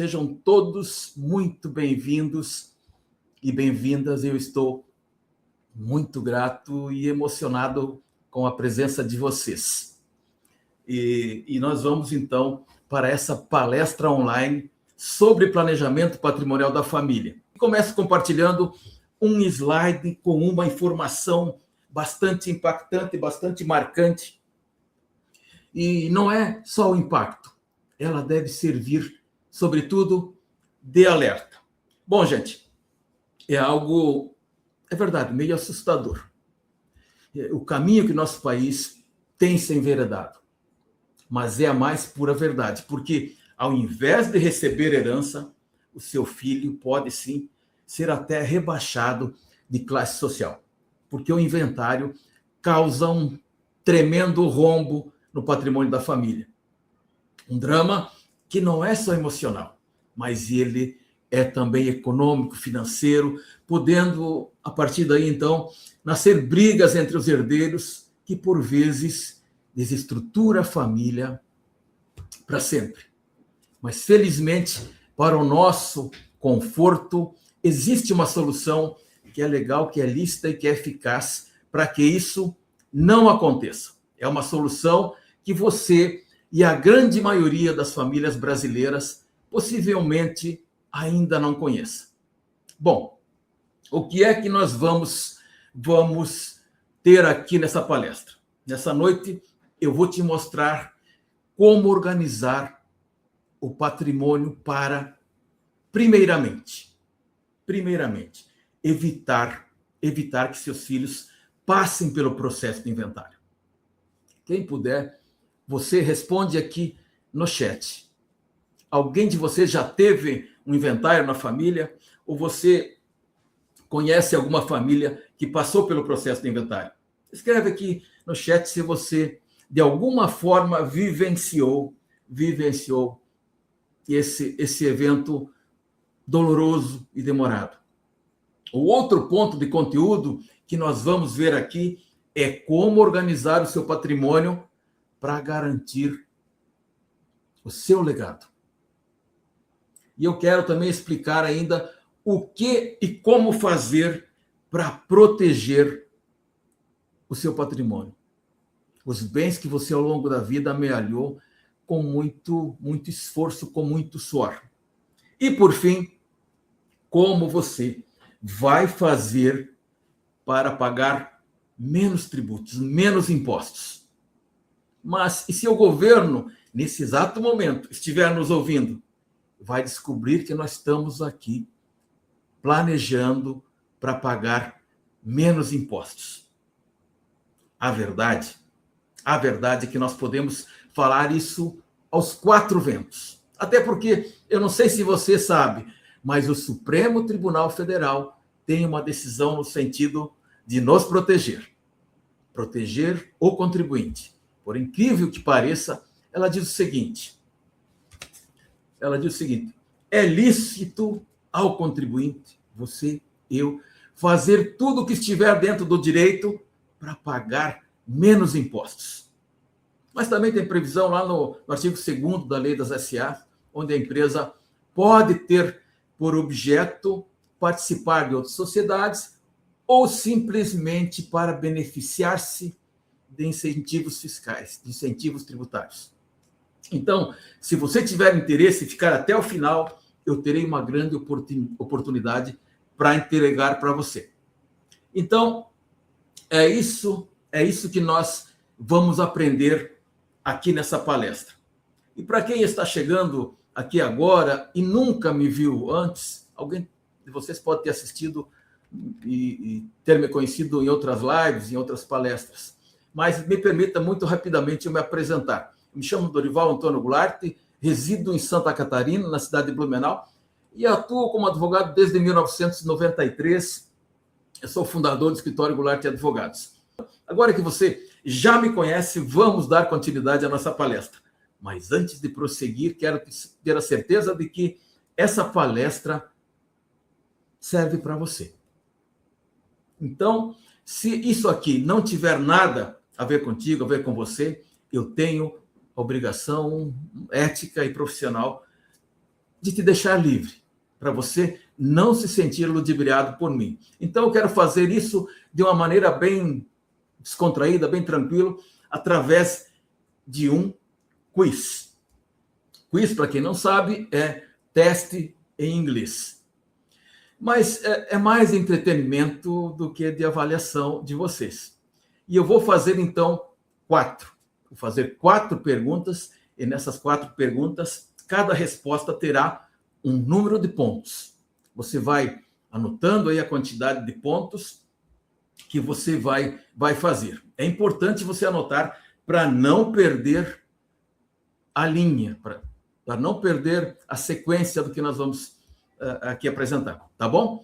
Sejam todos muito bem-vindos e bem-vindas. Eu estou muito grato e emocionado com a presença de vocês. E nós vamos, então, para essa palestra online sobre planejamento patrimonial da família. Começo compartilhando um slide com uma informação bastante impactante, bastante marcante. E não é só o impacto, ela deve servir, sobretudo, de alerta. Bom, gente, é verdade, meio assustador. O caminho que nosso país tem se enveredado, mas é a mais pura verdade, porque ao invés de receber herança, o seu filho pode sim ser até rebaixado de classe social, porque o inventário causa um tremendo rombo no patrimônio da família. Um drama que não é só emocional, mas ele é também econômico, financeiro, podendo, a partir daí, então, nascer brigas entre os herdeiros que, por vezes, desestrutura a família para sempre. Mas, felizmente, para o nosso conforto, existe uma solução que é legal, que é lícita e que é eficaz para que isso não aconteça. É uma solução que você e a grande maioria das famílias brasileiras possivelmente ainda não conheça. Bom, o que é que nós vamos ter aqui nessa palestra? Nessa noite, eu vou te mostrar como organizar o patrimônio para, primeiramente, evitar que seus filhos passem pelo processo de inventário. Quem puder, você responde aqui no chat. Alguém de vocês já teve um inventário na família? Ou você conhece alguma família que passou pelo processo de inventário? Escreve aqui no chat se você, de alguma forma, vivenciou esse evento doloroso e demorado. O outro ponto de conteúdo que nós vamos ver aqui é como organizar o seu patrimônio para garantir o seu legado. E eu quero também explicar ainda o que e como fazer para proteger o seu patrimônio. Os bens que você ao longo da vida amealhou com muito esforço, com muito suor. E, por fim, como você vai fazer para pagar menos tributos, menos impostos. Mas e se o governo, nesse exato momento, estiver nos ouvindo, vai descobrir que nós estamos aqui planejando para pagar menos impostos. A verdade é que nós podemos falar isso aos quatro ventos. Até porque, eu não sei se você sabe, mas o Supremo Tribunal Federal tem uma decisão no sentido de nos proteger o contribuinte. Por incrível que pareça, ela diz o seguinte, é lícito ao contribuinte, você, eu, fazer tudo o que estiver dentro do direito para pagar menos impostos. Mas também tem previsão lá no artigo 2º da Lei das SA, onde a empresa pode ter por objeto participar de outras sociedades ou simplesmente para beneficiar-se de incentivos fiscais, de incentivos tributários. Então, se você tiver interesse em ficar até o final, eu terei uma grande oportunidade para entregar para você. Então, é isso que nós vamos aprender aqui nessa palestra. E para quem está chegando aqui agora e nunca me viu antes, alguém de vocês pode ter assistido e ter me conhecido em outras lives, em outras palestras. Mas me permita muito rapidamente eu me apresentar. Eu me chamo Dorival Antônio Goulart, resido em Santa Catarina, na cidade de Blumenau, e atuo como advogado desde 1993. Eu sou fundador do escritório Goulart Advogados. Agora que você já me conhece, vamos dar continuidade à nossa palestra. Mas antes de prosseguir, quero ter a certeza de que essa palestra serve para você. Então, se isso aqui não tiver nada a ver contigo, a ver com você, eu tenho a obrigação ética e profissional de te deixar livre, para você não se sentir ludibriado por mim. Então, eu quero fazer isso de uma maneira bem descontraída, bem tranquilo, através de um quiz. Quiz, para quem não sabe, é teste em inglês. Mas é mais entretenimento do que de avaliação de vocês. E eu vou fazer, então, 4. Vou fazer 4 perguntas, e nessas 4 perguntas, cada resposta terá um número de pontos. Você vai anotando aí a quantidade de pontos que você vai fazer. É importante você anotar para não perder a linha, para não perder a sequência do que nós vamos aqui apresentar, tá bom?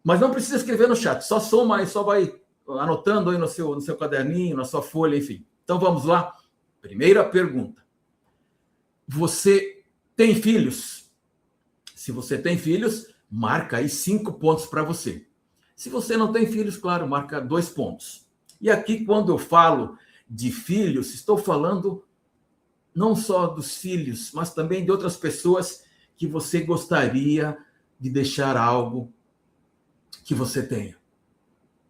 Mas não precisa escrever no chat, só soma aí, só vai anotando aí no seu caderninho, na sua folha, enfim. Então vamos lá. Primeira pergunta. Você tem filhos? Se você tem filhos, marca aí 5 pontos para você. Se você não tem filhos, claro, marca 2 pontos. E aqui, quando eu falo de filhos, estou falando não só dos filhos, mas também de outras pessoas que você gostaria de deixar algo que você tenha.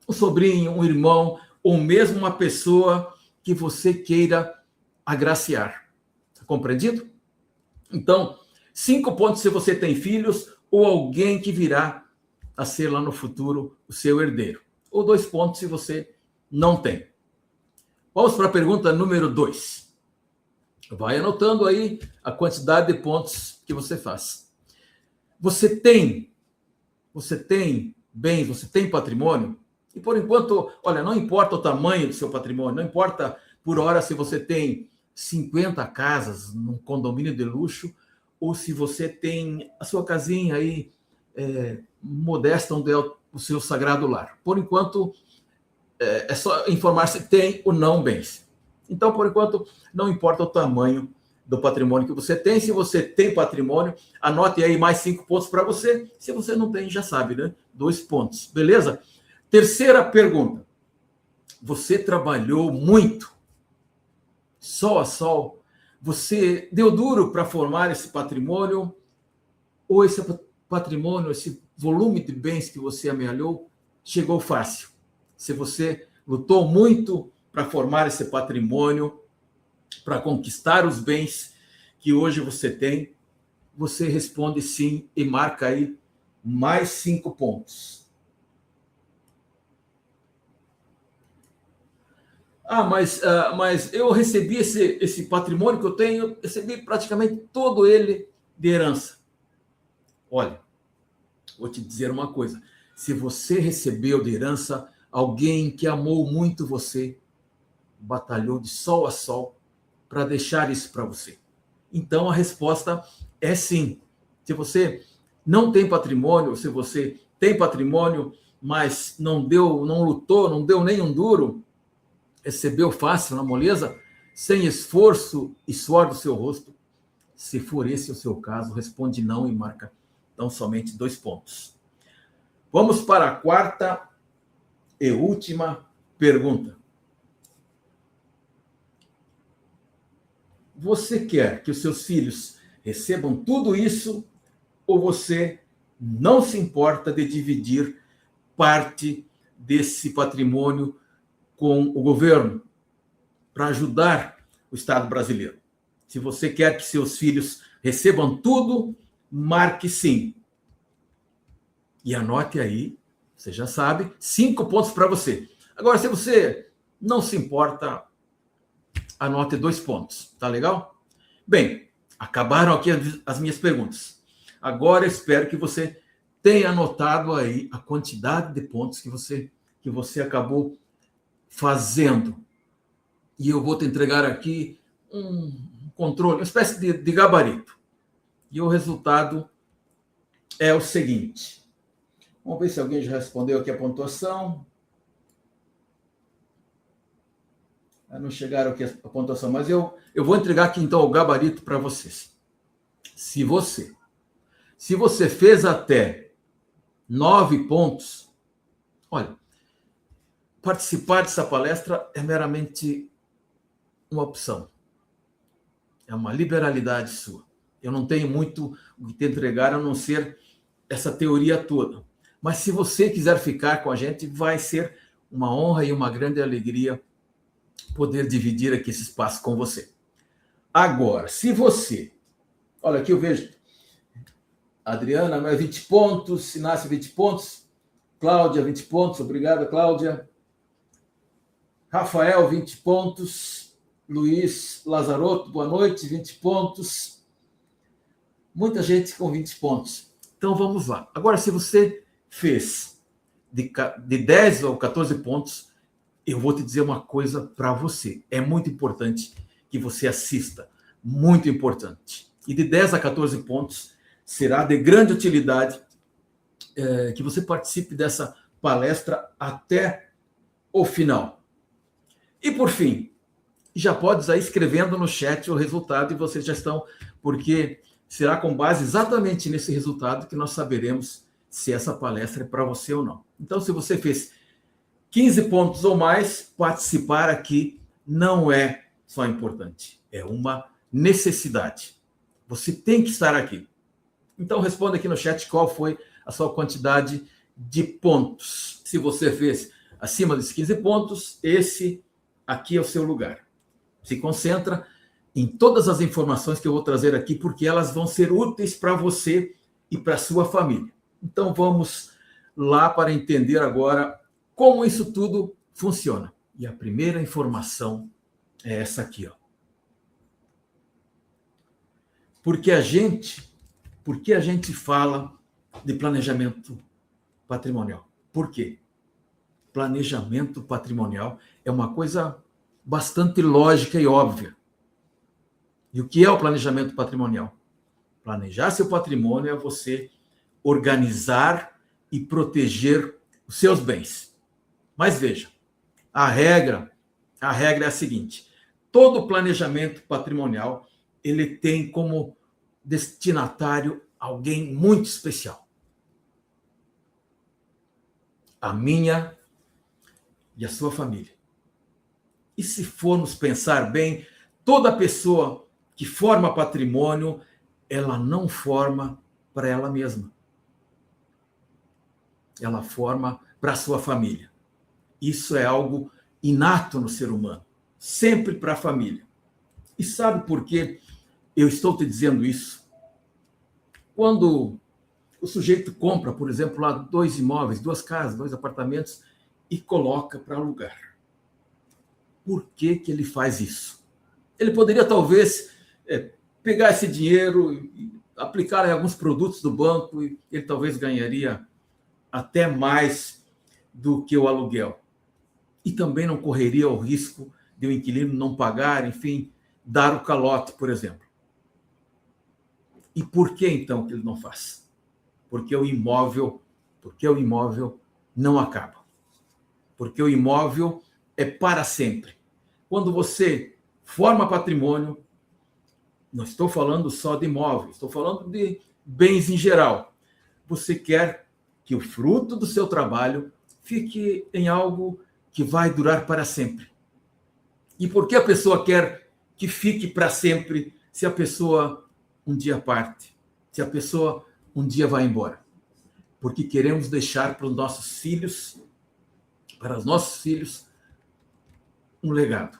Um sobrinho, um irmão, ou mesmo uma pessoa que você queira agraciar. Tá compreendido? Então, 5 pontos se você tem filhos ou alguém que virá a ser lá no futuro o seu herdeiro. Ou 2 pontos se você não tem. Vamos para a pergunta número 2. Vai anotando aí a quantidade de pontos que você faz. Você tem bens, você tem patrimônio? E por enquanto, olha, não importa o tamanho do seu patrimônio, não importa por hora se você tem 50 casas num condomínio de luxo ou se você tem a sua casinha aí modesta onde é o seu sagrado lar. Por enquanto, é só informar se tem ou não bens. Então, por enquanto, não importa o tamanho do patrimônio que você tem. Se você tem patrimônio, anote aí mais 5 pontos para você. Se você não tem, já sabe, né? 2 pontos. Beleza? Terceira pergunta. Você trabalhou muito, sol a sol? Você deu duro para formar esse patrimônio? Ou esse patrimônio, esse volume de bens que você amealhou, chegou fácil? Se você lutou muito para formar esse patrimônio, para conquistar os bens que hoje você tem, você responde sim e marca aí mais 5 pontos. Mas eu recebi esse patrimônio que eu tenho, recebi praticamente todo ele de herança. Olha, vou te dizer uma coisa. Se você recebeu de herança alguém que amou muito você, batalhou de sol a sol para deixar isso para você. Então a resposta é sim. Se você não tem patrimônio, se você tem patrimônio, mas não lutou, não deu nem um duro, recebeu fácil, na moleza, sem esforço e suor do seu rosto, se for esse o seu caso, responde não e marca então somente 2 pontos. Vamos para a quarta e última pergunta. Você quer que os seus filhos recebam tudo isso ou você não se importa de dividir parte desse patrimônio com o governo para ajudar o Estado brasileiro? Se você quer que seus filhos recebam tudo, marque sim. E anote aí, você já sabe, 5 pontos para você. Agora, se você não se importa, anote 2 pontos, tá legal? Bem, acabaram aqui as minhas perguntas. Agora espero que você tenha anotado aí a quantidade de pontos que você acabou fazendo. E eu vou te entregar aqui um controle, uma espécie de gabarito. E o resultado é o seguinte. Vamos ver se alguém já respondeu aqui a pontuação. Não chegaram aqui a pontuação, mas eu vou entregar aqui então o gabarito para vocês. Se você fez até 9 pontos, olha, participar dessa palestra é meramente uma opção. É uma liberalidade sua. Eu não tenho muito o que te entregar, a não ser essa teoria toda. Mas se você quiser ficar com a gente, vai ser uma honra e uma grande alegria poder dividir aqui esse espaço com você. Agora, se você... Olha, aqui eu vejo Adriana, 20 pontos, Inácio, 20 pontos, Cláudia, 20 pontos, obrigada, Cláudia. Rafael, 20 pontos, Luiz Lazarotto, boa noite, 20 pontos. Muita gente com 20 pontos. Então, vamos lá. Agora, se você fez de 10 ou 14 pontos, eu vou te dizer uma coisa para você. É muito importante que você assista. Muito importante. E de 10 a 14 pontos, será de grande utilidade que você participe dessa palestra até o final. E, por fim, já pode estar escrevendo no chat o resultado e vocês já estão, porque será com base exatamente nesse resultado que nós saberemos se essa palestra é para você ou não. Então, se você fez 15 pontos ou mais, participar aqui não é só importante, é uma necessidade. Você tem que estar aqui. Então, responda aqui no chat qual foi a sua quantidade de pontos. Se você fez acima dos 15 pontos, esse aqui é o seu lugar. Se concentra em todas as informações que eu vou trazer aqui, porque elas vão ser úteis para você e para a sua família. Então, vamos lá para entender agora como isso tudo funciona. E a primeira informação é essa aqui, ó. Porque a gente fala de planejamento patrimonial? Por quê? Planejamento patrimonial é uma coisa bastante lógica e óbvia. E o que é o planejamento patrimonial? Planejar seu patrimônio é você organizar e proteger os seus bens. Mas veja, a regra é a seguinte: todo planejamento patrimonial ele tem como destinatário alguém muito especial. A minha e a sua família. E se formos pensar bem, toda pessoa que forma patrimônio, ela não forma para ela mesma. Ela forma para a sua família. Isso é algo inato no ser humano, sempre para a família. E sabe por que eu estou te dizendo isso? Quando o sujeito compra, por exemplo, lá 2 imóveis, 2 casas, 2 apartamentos e coloca para alugar. Por que que ele faz isso? Ele poderia, talvez, pegar esse dinheiro e aplicar em alguns produtos do banco e ele talvez ganharia até mais do que o aluguel. E também não correria o risco de o inquilino não pagar, enfim, dar o calote, por exemplo. E por que, então, que ele não faz? Porque o imóvel não acaba. Porque o imóvel é para sempre. Quando você forma patrimônio, não estou falando só de imóveis, estou falando de bens em geral. Você quer que o fruto do seu trabalho fique em algo que vai durar para sempre. E por que a pessoa quer que fique para sempre se a pessoa um dia parte, se a pessoa um dia vai embora? Porque queremos deixar para os nossos filhos, um legado.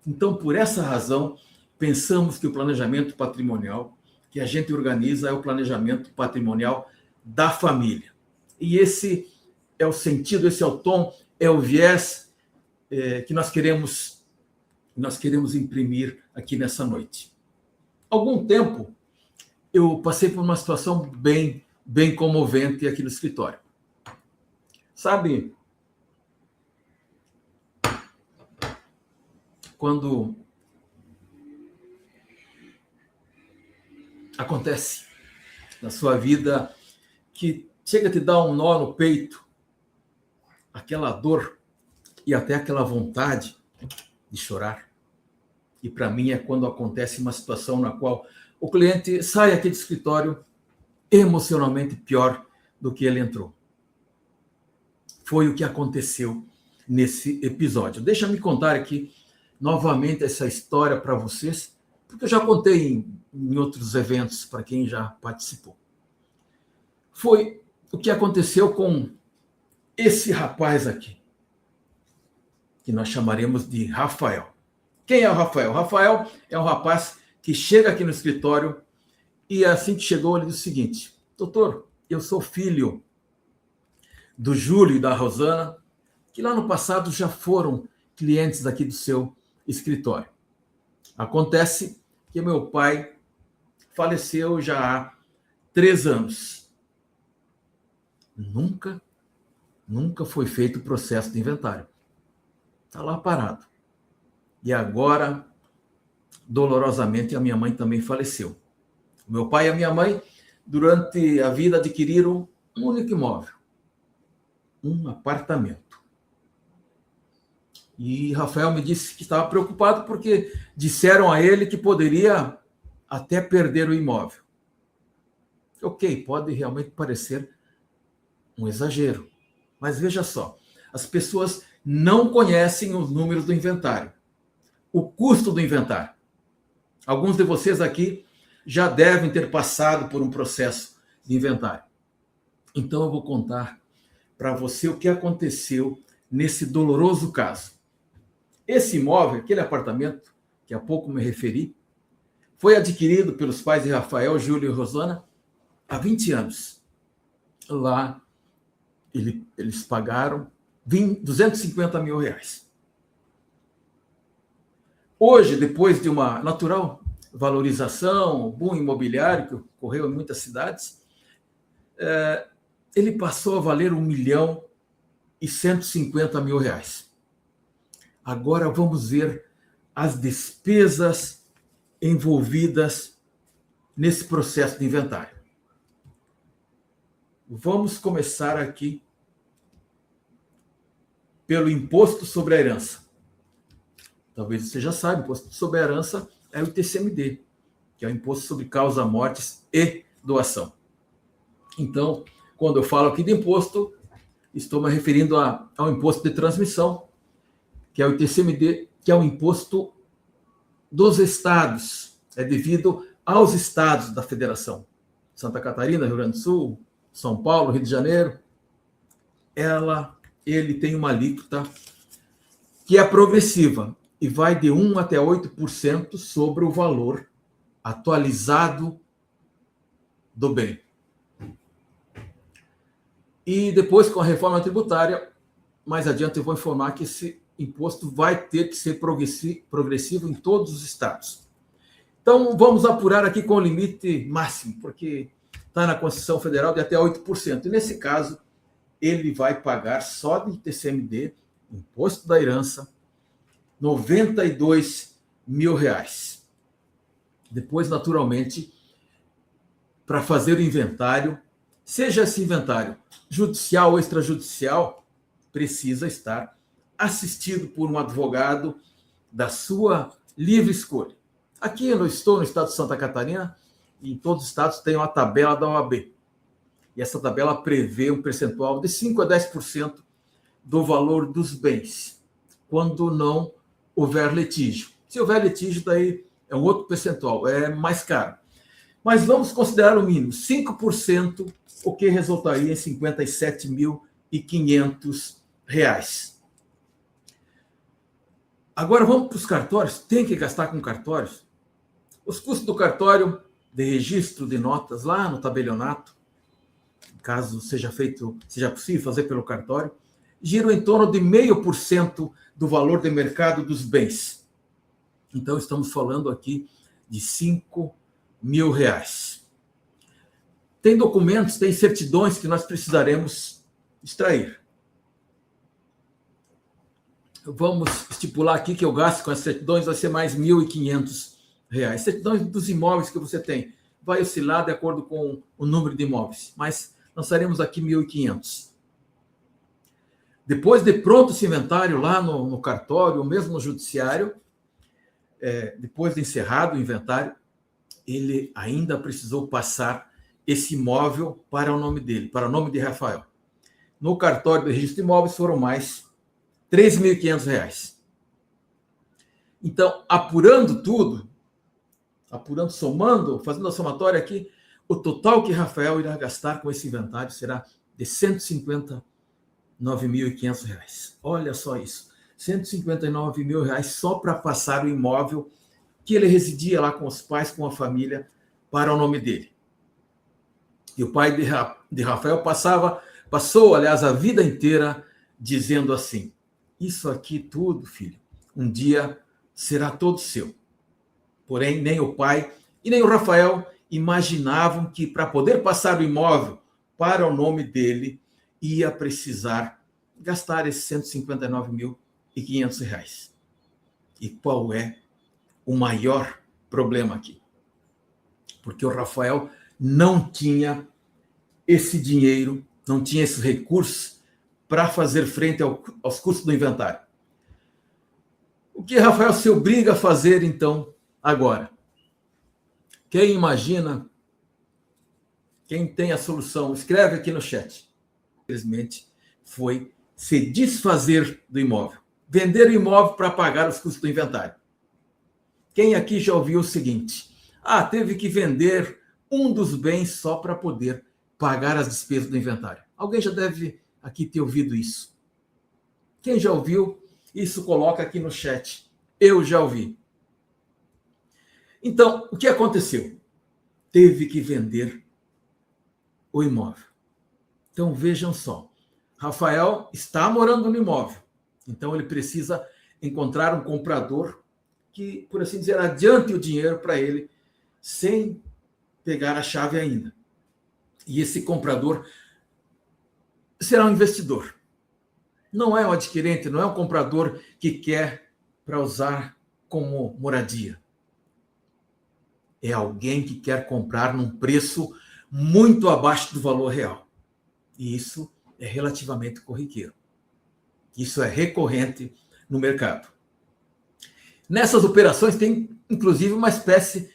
Então, por essa razão, pensamos que o planejamento patrimonial que a gente organiza é o planejamento patrimonial da família. E esse é o sentido, esse é o tom, é o viés que nós queremos imprimir aqui nessa noite. Há algum tempo, eu passei por uma situação bem comovente aqui no escritório. Sabe, quando acontece na sua vida que chega a te dar um nó no peito, aquela dor e até aquela vontade de chorar. E para mim é quando acontece uma situação na qual o cliente sai aqui do escritório emocionalmente pior do que ele entrou. Foi o que aconteceu nesse episódio. Deixa-me contar aqui novamente essa história para vocês, porque eu já contei em outros eventos para quem já participou. Foi o que aconteceu com esse rapaz aqui, que nós chamaremos de Rafael. Quem é o Rafael? O Rafael é um rapaz que chega aqui no escritório e assim que chegou ele disse o seguinte: doutor, eu sou filho do Júlio e da Rosana, que lá no passado já foram clientes aqui do seu escritório. Acontece que meu pai faleceu já há 3 anos. Nunca foi feito o processo de inventário. Está lá parado. E agora, dolorosamente, a minha mãe também faleceu. O meu pai e a minha mãe, durante a vida, adquiriram um único imóvel, um apartamento. E Rafael me disse que estava preocupado porque disseram a ele que poderia até perder o imóvel. Ok, pode realmente parecer um exagero, mas veja só, as pessoas não conhecem os números do inventário, o custo do inventário. Alguns de vocês aqui já devem ter passado por um processo de inventário. Então eu vou contar para você o que aconteceu nesse doloroso caso. Esse imóvel, aquele apartamento, que há pouco me referi, foi adquirido pelos pais de Rafael, Júlio e Rosana há 20 anos. Lá, eles pagaram 250 mil reais. Hoje, depois de uma natural valorização, boom imobiliário que ocorreu em muitas cidades, ele passou a valer 1.150 mil reais. Agora vamos ver as despesas envolvidas nesse processo de inventário. Vamos começar aqui pelo imposto sobre a herança. Talvez você já saiba, o imposto sobre a herança é o ITCMD, que é o Imposto sobre Causa, Mortes e Doação. Então, quando eu falo aqui de imposto, estou me referindo ao imposto de transmissão, que é o ITCMD, que é o imposto dos estados, é devido aos estados da federação. Santa Catarina, Rio Grande do Sul, São Paulo, Rio de Janeiro. Ele tem uma alíquota que é progressiva e vai de 1 até 8% sobre o valor atualizado do bem. E depois, com a reforma tributária, mais adiante eu vou informar que esse imposto vai ter que ser progressivo em todos os estados. Então, vamos apurar aqui com o limite máximo, porque está na Constituição Federal de até 8%. E nesse caso, ele vai pagar só de ITCMD, imposto da herança, 92 mil reais. Depois, naturalmente, para fazer o inventário, seja esse inventário judicial ou extrajudicial, precisa estar assistido por um advogado da sua livre escolha. Aqui eu estou no estado de Santa Catarina, e em todos os estados tem uma tabela da OAB. E essa tabela prevê um percentual de 5 a 10% do valor dos bens, quando não houver litígio. Se houver litígio, daí é um outro percentual, é mais caro. Mas vamos considerar o mínimo, 5%, o que resultaria em R$ 57.500. Agora vamos para os cartórios. Tem que gastar com cartórios? Os custos do cartório de registro de notas lá no tabelionato, caso seja possível fazer pelo cartório, giram em torno de 0,5% do valor de mercado dos bens. Então estamos falando aqui de R$ 5.000. Tem documentos, tem certidões que nós precisaremos extrair. Vamos estipular aqui que o gasto com as certidões vai ser mais R$ 1.500. Certidões dos imóveis que você tem. Vai oscilar de acordo com o número de imóveis, mas nós faremos aqui 1.500. Depois de pronto esse inventário lá no cartório, ou mesmo no judiciário, depois de encerrado o inventário, ele ainda precisou passar esse imóvel para o nome dele, para o nome de Rafael. No cartório do registro de imóveis foram mais R$ 3.500. Então, apurando tudo, apurando, somando, fazendo a somatória aqui, o total que Rafael irá gastar com esse inventário será de R$ 159.500. Olha só isso, R$ 159.000 só para passar o imóvel que ele residia lá com os pais, com a família, para o nome dele. E o pai de Rafael passou, aliás, a vida inteira dizendo assim: isso aqui tudo, filho, um dia será todo seu. Porém, nem o pai e nem o Rafael imaginavam que, para poder passar o imóvel para o nome dele, ia precisar gastar esses R$ 159.500. E qual é o maior problema aqui? Porque o Rafael não tinha esse dinheiro, não tinha esses recursos para fazer frente aos custos do inventário. O que Rafael se obriga a fazer, então, agora? Quem imagina, quem tem a solução, escreve aqui no chat. Infelizmente, foi se desfazer do imóvel. Vender o imóvel para pagar os custos do inventário. Quem aqui já ouviu o seguinte: teve que vender um dos bens só para poder pagar as despesas do inventário. Alguém já deve aqui ter ouvido isso. Quem já ouviu, isso coloca aqui no chat. Eu já ouvi. Então, o que aconteceu? Teve que vender o imóvel. Então, vejam só. Rafael está morando no imóvel. Então, ele precisa encontrar um comprador que, por assim dizer, adiante o dinheiro para ele, sem pegar a chave ainda. E esse comprador será um investidor. Não é um adquirente, não é um comprador que quer para usar como moradia. É alguém que quer comprar num preço muito abaixo do valor real. E isso é relativamente corriqueiro. Isso é recorrente no mercado. Nessas operações tem, inclusive, uma espécie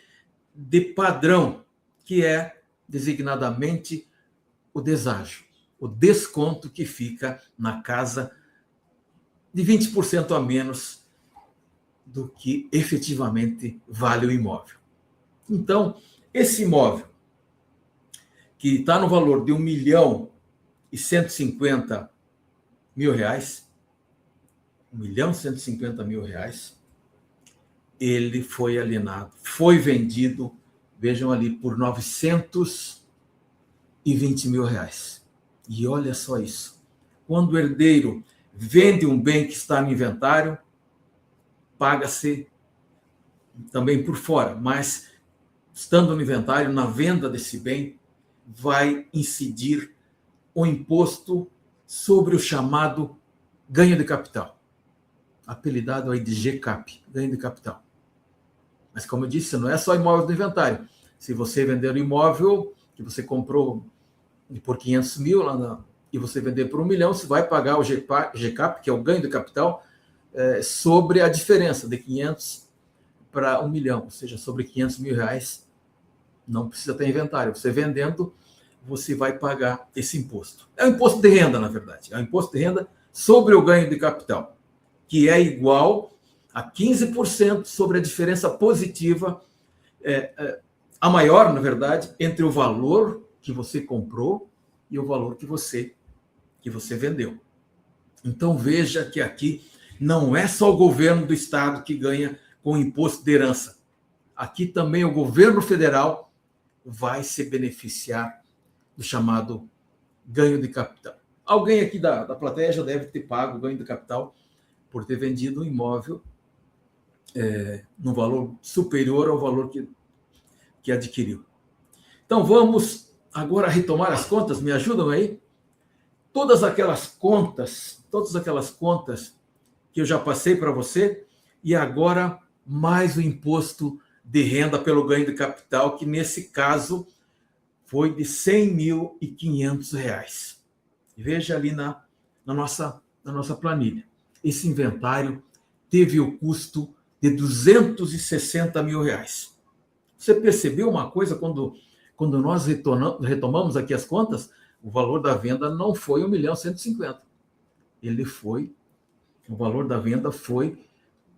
de padrão, que é designadamente o deságio, o desconto que fica na casa de 20% a menos do que efetivamente vale o imóvel. Então, esse imóvel, que está no valor de R$ 1.150.000, R$ 1.150.000, ele foi alienado, foi vendido, vejam ali, por R$ 920.000. E olha só isso. Quando o herdeiro vende um bem que está no inventário, paga-se também por fora, mas estando no inventário, na venda desse bem, vai incidir o imposto sobre o chamado ganho de capital, apelidado aí de GCAP, ganho de capital. Mas, como eu disse, não é só imóvel do inventário. Se você vender o imóvel que você comprou por 500 mil e você vender por 1 milhão, você vai pagar o GCAP, que é o ganho de capital, sobre a diferença de 500 para 1 milhão, ou seja, sobre R$ 500.000, não precisa ter inventário. Você vendendo, você vai pagar esse imposto. É um imposto de renda, na verdade. É um imposto de renda sobre o ganho de capital, que é igual a 15% sobre a diferença positiva, a maior, na verdade, entre o valor que você comprou e o valor que você vendeu. Então, veja que aqui não é só o governo do estado que ganha com o imposto de herança. Aqui também o governo federal vai se beneficiar do chamado ganho de capital. Alguém aqui da plateia já deve ter pago o ganho de capital por ter vendido um imóvel no valor superior ao valor que adquiriu. Então, vamos agora retomar as contas. Me ajudam aí? Todas aquelas contas que eu já passei para você, e agora mais o imposto de renda pelo ganho de capital, que nesse caso foi de R$ 100.500. Veja ali na nossa planilha. Esse inventário teve o custo de R$ 260.000. Você percebeu uma coisa quando nós retomamos aqui as contas? O valor da venda não foi 1.150.000. O valor da venda foi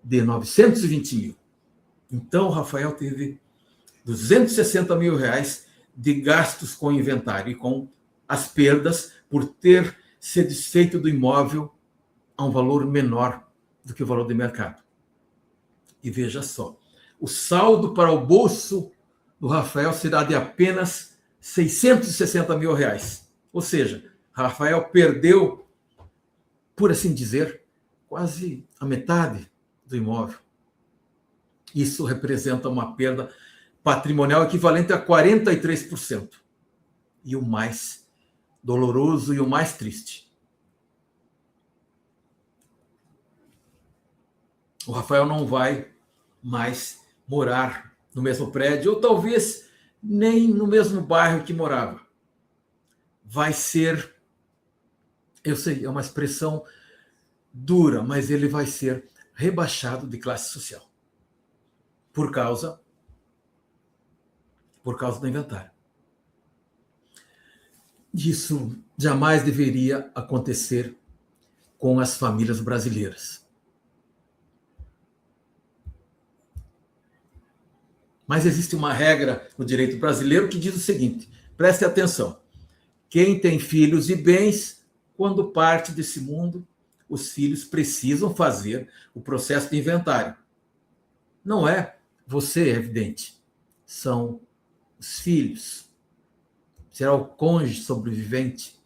de 920 mil. Então, Rafael teve 260 mil reais de gastos com inventário e com as perdas por ter se desfeito do imóvel a um valor menor do que o valor de mercado. E veja só, o saldo para o bolso do Rafael será de apenas 660 mil reais. Ou seja, Rafael perdeu, por assim dizer, quase a metade do imóvel. Isso representa uma perda patrimonial equivalente a 43%. E o mais doloroso e o mais triste: o Rafael não vai mais morar no mesmo prédio, ou talvez nem no mesmo bairro que morava. Vai ser, eu sei, é uma expressão dura, mas ele vai ser rebaixado de classe social por causa do inventário. Isso jamais deveria acontecer com as famílias brasileiras. Mas existe uma regra no direito brasileiro que diz o seguinte: preste atenção. Quem tem filhos e bens, quando parte desse mundo, os filhos precisam fazer o processo de inventário. Não é você, é evidente. São os filhos. Será o cônjuge sobrevivente.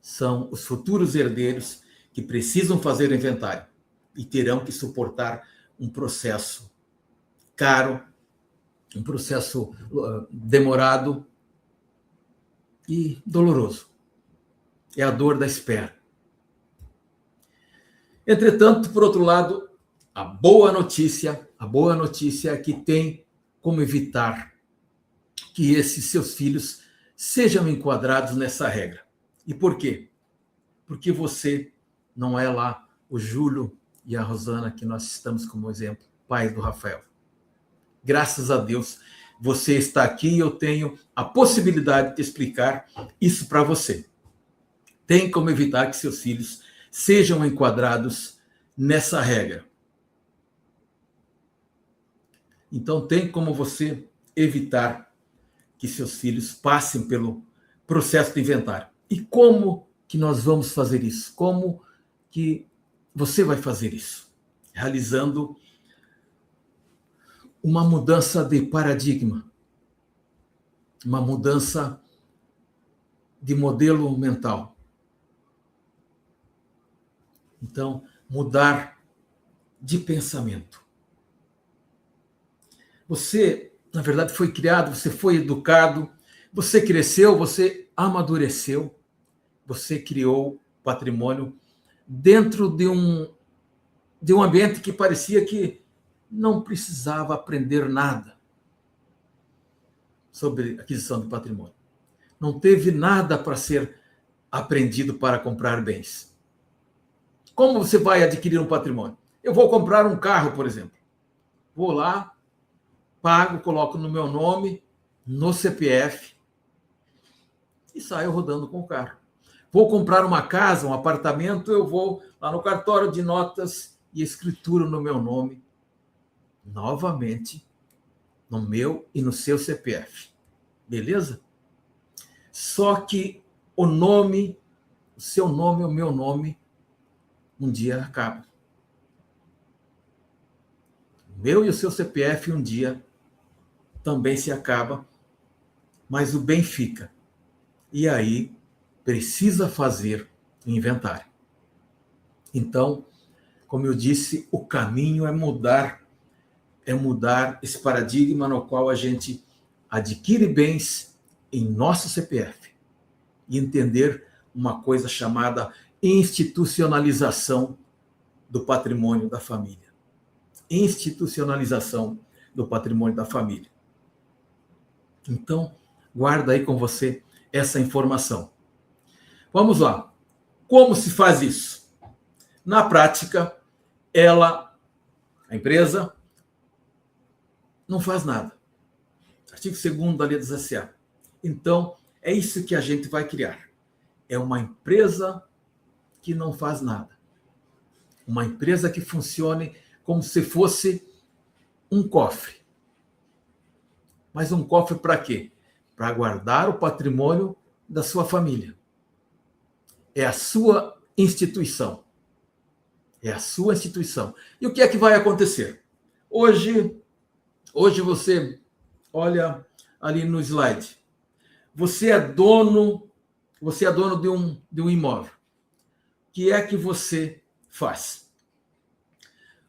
São os futuros herdeiros que precisam fazer o inventário e terão que suportar um processo caro, um processo demorado e doloroso. É a dor da espera. Entretanto, por outro lado, a boa notícia é que tem como evitar que esses seus filhos sejam enquadrados nessa regra. E por quê? Porque você não é lá o Júlio e a Rosana, que nós estamos como exemplo, pais do Rafael. Graças a Deus, você está aqui e eu tenho a possibilidade de explicar isso para você. Tem como evitar que seus filhos sejam enquadrados nessa regra. Então, tem como você evitar que seus filhos passem pelo processo de inventário. E como que nós vamos fazer isso? Como que você vai fazer isso? Realizando uma mudança de paradigma, uma mudança de modelo mental. Então, mudar de pensamento. Você, na verdade, foi criado, você foi educado, você cresceu, você amadureceu, você criou patrimônio dentro de um ambiente que parecia que não precisava aprender nada sobre aquisição de patrimônio. Não teve nada para ser aprendido para comprar bens. Como você vai adquirir um patrimônio? Eu vou comprar um carro, por exemplo. Vou lá, pago, coloco no meu nome, no CPF e saio rodando com o carro. Vou comprar uma casa, um apartamento, eu vou lá no cartório de notas e escrituro no meu nome, novamente, no meu e no seu CPF. Beleza? Só que o seu nome, o meu nome, um dia acaba. O meu e o seu CPF um dia também se acaba, mas o bem fica. E aí precisa fazer o inventário. Então, como eu disse, o caminho é mudar esse paradigma no qual a gente adquire bens em nosso CPF e entender uma coisa chamada institucionalização do patrimônio da família. Institucionalização do patrimônio da família. Então, guarda aí com você essa informação. Vamos lá. Como se faz isso? Na prática, a empresa, não faz nada. Artigo 2º da Lei das SA. Então, é isso que a gente vai criar. É uma empresa que não faz nada. Uma empresa que funcione como se fosse um cofre. Mas um cofre para quê? Para guardar o patrimônio da sua família. É a sua instituição. É a sua instituição. E o que é que vai acontecer? Hoje você olha ali no slide. Você é dono de um imóvel. O que é que você faz?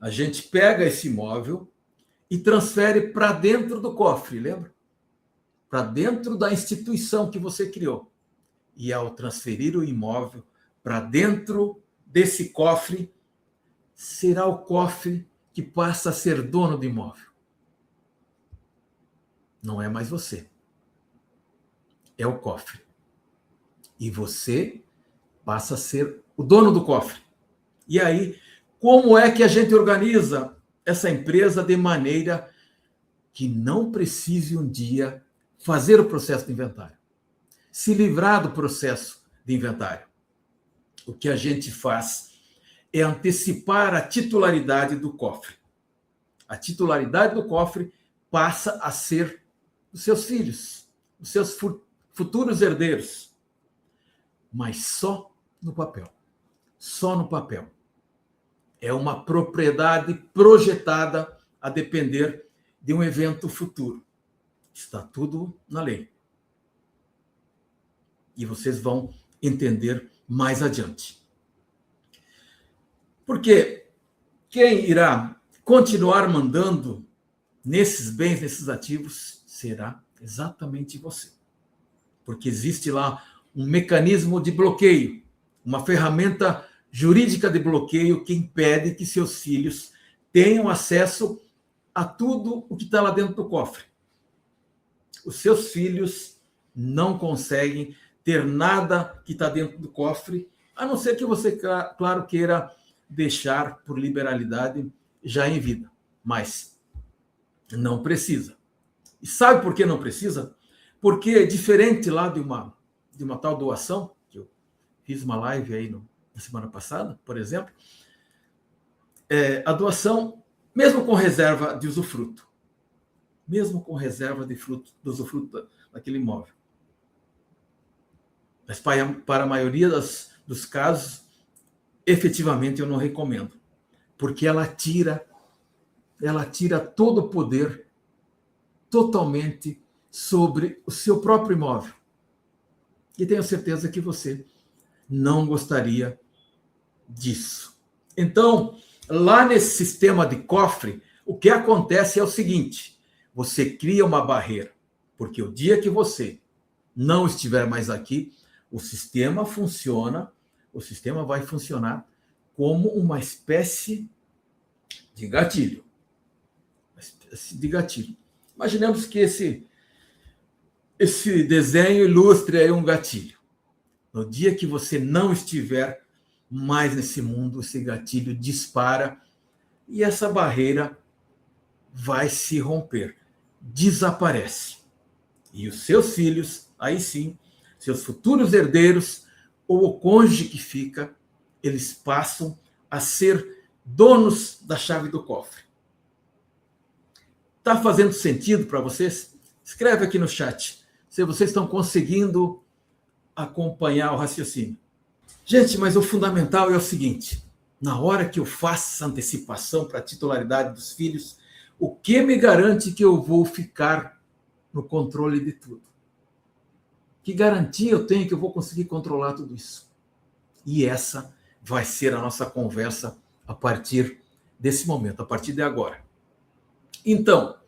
A gente pega esse imóvel e transfere para dentro do cofre, lembra? Para dentro da instituição que você criou. E ao transferir o imóvel para dentro desse cofre, será o cofre que passa a ser dono do imóvel. Não é mais você. É o cofre. E você passa a ser o dono do cofre. E aí, como é que a gente organiza essa empresa de maneira que não precise um dia fazer o processo de inventário? Se livrar do processo de inventário. O que a gente faz é antecipar a titularidade do cofre. A titularidade do cofre passa a ser dos seus filhos, dos seus futuros herdeiros. Mas só no papel. Só no papel. É uma propriedade projetada a depender de um evento futuro. Está tudo na lei. E vocês vão entender mais adiante. Porque quem irá continuar mandando nesses bens, nesses ativos, será exatamente você. Porque existe lá um mecanismo de bloqueio, uma ferramenta jurídica de bloqueio que impede que seus filhos tenham acesso a tudo o que está lá dentro do cofre. Os seus filhos não conseguem ter nada que está dentro do cofre, a não ser que você, claro, queira deixar por liberalidade já em vida. Mas não precisa. E sabe por que não precisa? Porque, diferente lá de uma tal doação, que eu fiz uma live aí na semana passada, por exemplo, a doação, mesmo com reserva de usufruto, mesmo com reserva de do usufruto daquele imóvel, mas para a maioria dos casos, efetivamente eu não recomendo, porque ela tira todo o poder totalmente sobre o seu próprio imóvel. E tenho certeza que você não gostaria disso. Então, lá nesse sistema de cofre, o que acontece é o seguinte: você cria uma barreira, porque o dia que você não estiver mais aqui, o sistema vai funcionar como uma espécie de gatilho. Uma espécie de gatilho. Imaginemos que esse desenho ilustre aí um gatilho. No dia que você não estiver mais nesse mundo, esse gatilho dispara e essa barreira vai se romper, desaparece. E os seus filhos, aí sim, seus futuros herdeiros, ou o cônjuge que fica, eles passam a ser donos da chave do cofre. Está fazendo sentido para vocês? Escreve aqui no chat se vocês estão conseguindo acompanhar o raciocínio. Gente, mas o fundamental é o seguinte: na hora que eu faço essa antecipação para a titularidade dos filhos, o que me garante que eu vou ficar no controle de tudo? Que garantia eu tenho que eu vou conseguir controlar tudo isso? E essa vai ser a nossa conversa a partir desse momento, a partir de agora. Então,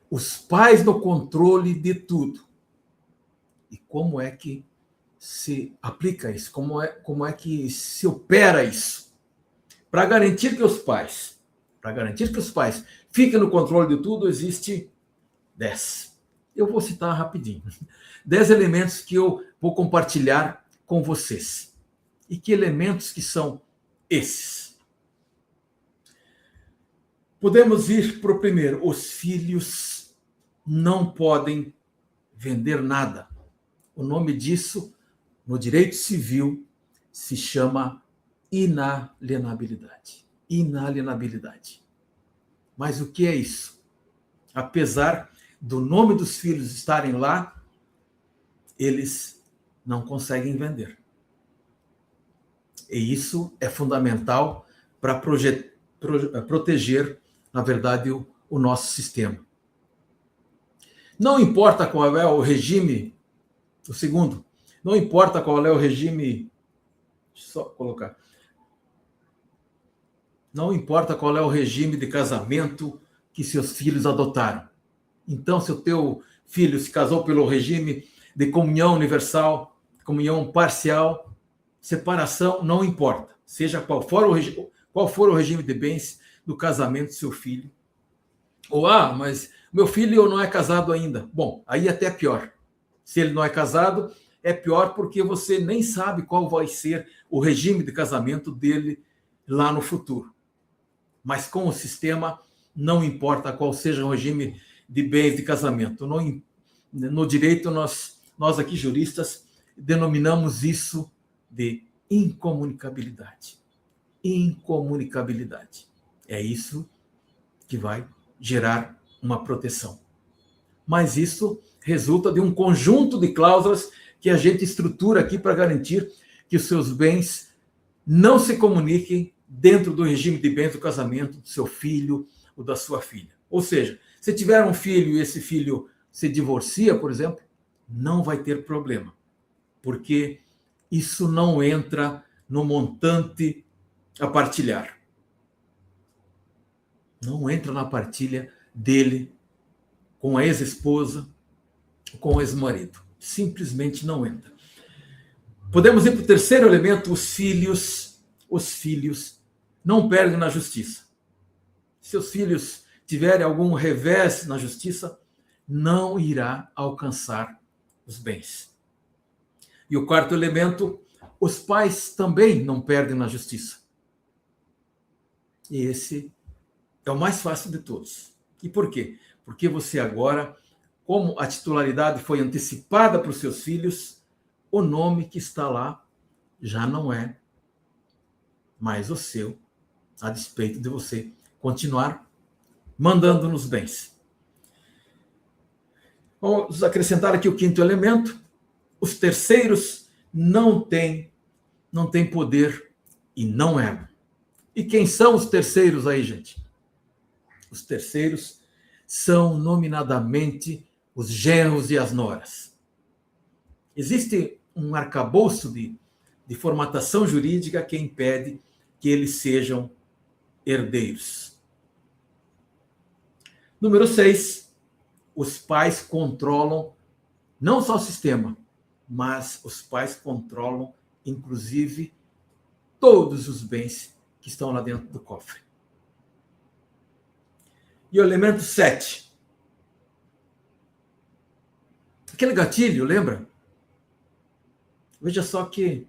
os pais no controle de tudo. E como é que se aplica isso? Como é que se opera isso? Para garantir que os pais fiquem no controle de tudo, existe 10. Eu vou citar rapidinho. 10 elementos que eu vou compartilhar com vocês. E que elementos que são esses? Podemos ir para o primeiro. Os filhos não podem vender nada. O nome disso, no direito civil, se chama inalienabilidade. Inalienabilidade. Mas o que é isso? Apesar do nome dos filhos estarem lá, eles não conseguem vender. E isso é fundamental para proteger, na verdade, o nosso sistema. Não importa qual é o regime, o segundo, não importa qual é o regime, só colocar, não importa qual é o regime de casamento que seus filhos adotaram. Então, se o teu filho se casou pelo regime de comunhão universal, comunhão parcial, separação, não importa. Seja qual for o regime de bens do casamento do seu filho. Ou, mas meu filho não é casado ainda. Bom, aí até é pior. Se ele não é casado, é pior porque você nem sabe qual vai ser o regime de casamento dele lá no futuro. Mas com o sistema, não importa qual seja o regime de bens de casamento. No direito, nós aqui juristas denominamos isso de incomunicabilidade. Incomunicabilidade. É isso que vai gerar uma proteção. Mas isso resulta de um conjunto de cláusulas que a gente estrutura aqui para garantir que os seus bens não se comuniquem dentro do regime de bens do casamento do seu filho ou da sua filha. Ou seja, se tiver um filho e esse filho se divorcia, por exemplo, não vai ter problema, porque isso não entra no montante a partilhar. Não entra na partilha dele com a ex-esposa, com o ex-marido. Simplesmente não entra. Podemos ir para o terceiro elemento, os filhos. Os filhos não perdem na justiça. Seus filhos tiverem algum revés na justiça, não irá alcançar os bens. E o quarto elemento, os pais também não perdem na justiça. E esse é o mais fácil de todos. E por quê? Porque você agora, como a titularidade foi antecipada para os seus filhos, o nome que está lá já não é mais o seu, a despeito de você continuar mandando nos bens. Vamos acrescentar aqui o quinto elemento. Os terceiros não têm poder e não herdam. E quem são os terceiros aí, gente? Os terceiros são nominadamente os genros e as noras. Existe um arcabouço de formatação jurídica que impede que eles sejam herdeiros. Número 6, os pais controlam não só o sistema, mas os pais controlam, inclusive, todos os bens que estão lá dentro do cofre. E o elemento 7. Aquele gatilho, lembra? Veja só que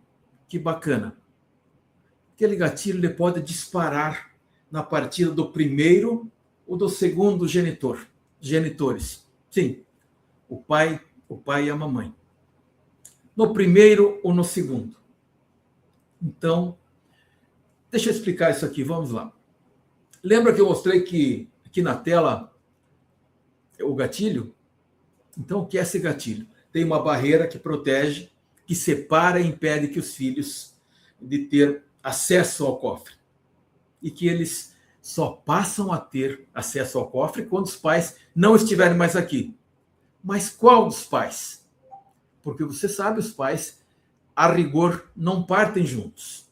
bacana. Aquele gatilho ele pode disparar na partida do primeiro ou do segundo genitores. Sim, o pai e a mamãe. No primeiro ou no segundo. Então, deixa eu explicar isso aqui, vamos lá. Lembra que eu mostrei que aqui na tela o gatilho? Então, o que é esse gatilho? Tem uma barreira que protege, que separa e impede que os filhos de ter acesso ao cofre. E que eles só passam a ter acesso ao cofre quando os pais não estiverem mais aqui. Mas qual dos pais? Porque você sabe, os pais, a rigor, não partem juntos.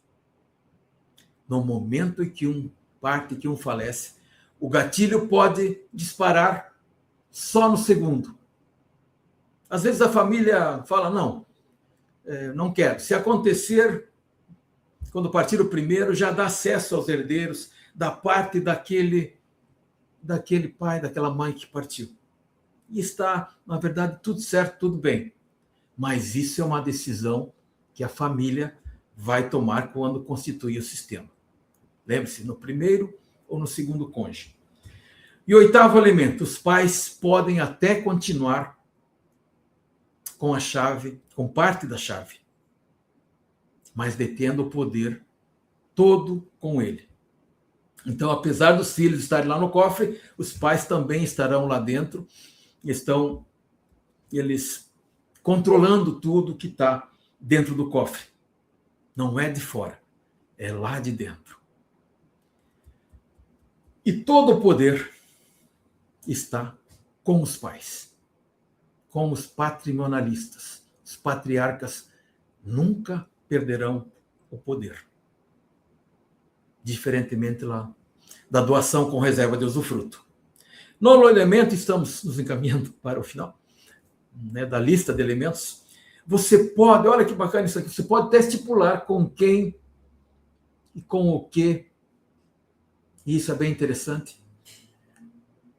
No momento em que um parte, que um falece, o gatilho pode disparar só no segundo. Às vezes a família fala, não quero. Se acontecer, quando partir o primeiro, já dá acesso aos herdeiros da parte daquele pai, daquela mãe que partiu. E está, na verdade, tudo certo, tudo bem. Mas isso é uma decisão que a família vai tomar quando constituir o sistema. Lembre-se, no primeiro ou no segundo cônjuge. E o oitavo elemento, os pais podem até continuar com a chave, com parte da chave, mas detendo o poder todo com ele. Então, apesar dos filhos estarem lá no cofre, os pais também estarão lá dentro estão eles controlando tudo que está dentro do cofre. Não é de fora, é lá de dentro. E todo o poder está com os pais, com os patrimonialistas. Os patriarcas nunca perderão o poder. Diferentemente lá da doação com reserva de usufruto. Nono elemento, estamos nos encaminhando para o final, né, da lista de elementos. Você pode, olha que bacana isso aqui, você pode até estipular com quem e com o que, e isso é bem interessante,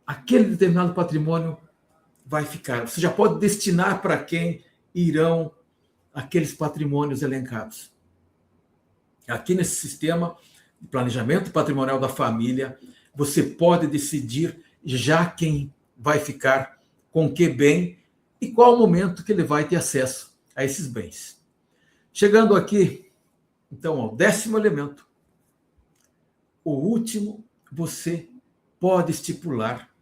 aquele determinado patrimônio vai ficar. Você já pode destinar para quem irão aqueles patrimônios elencados. Aqui nesse sistema de planejamento patrimonial da família, você pode decidir já quem vai ficar com que bem e qual o momento que ele vai ter acesso a esses bens. Chegando aqui, então, ao 10º elemento, o último, você pode estipular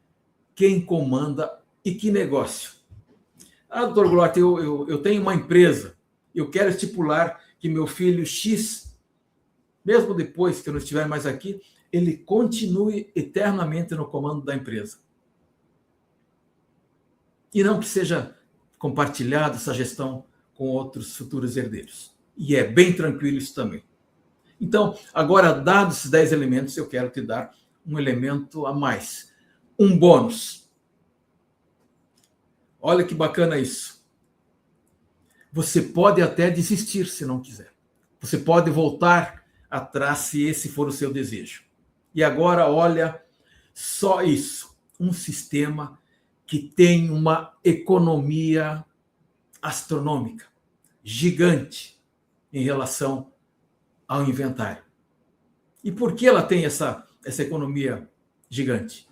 quem comanda e que negócio. Ah, doutor Goulart, eu tenho uma empresa, eu quero estipular que meu filho X, mesmo depois que eu não estiver mais aqui, ele continue eternamente no comando da empresa. E não que seja compartilhado essa gestão com outros futuros herdeiros. E é bem tranquilo isso também. Então, agora, dados esses 10 elementos, eu quero te dar um elemento a mais. Um bônus. Olha que bacana isso. Você pode até desistir se não quiser. Você pode voltar atrás se esse for o seu desejo. E agora, olha só isso. Um sistema que tem uma economia astronômica, gigante, em relação ao inventário. E por que ela tem essa economia gigante?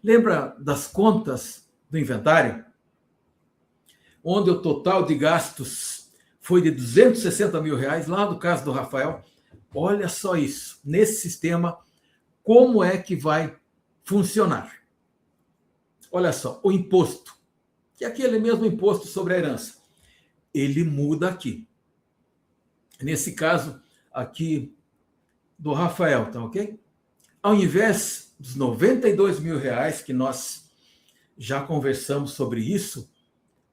Lembra das contas do inventário? Onde o total de gastos foi de R$260 mil, lá no caso do Rafael. Olha só isso, nesse sistema, como é que vai funcionar? Olha só, o imposto, que é aquele mesmo imposto sobre a herança, ele muda aqui. Nesse caso aqui do Rafael, tá ok? Ao invés dos R$92 mil, que nós já conversamos sobre isso,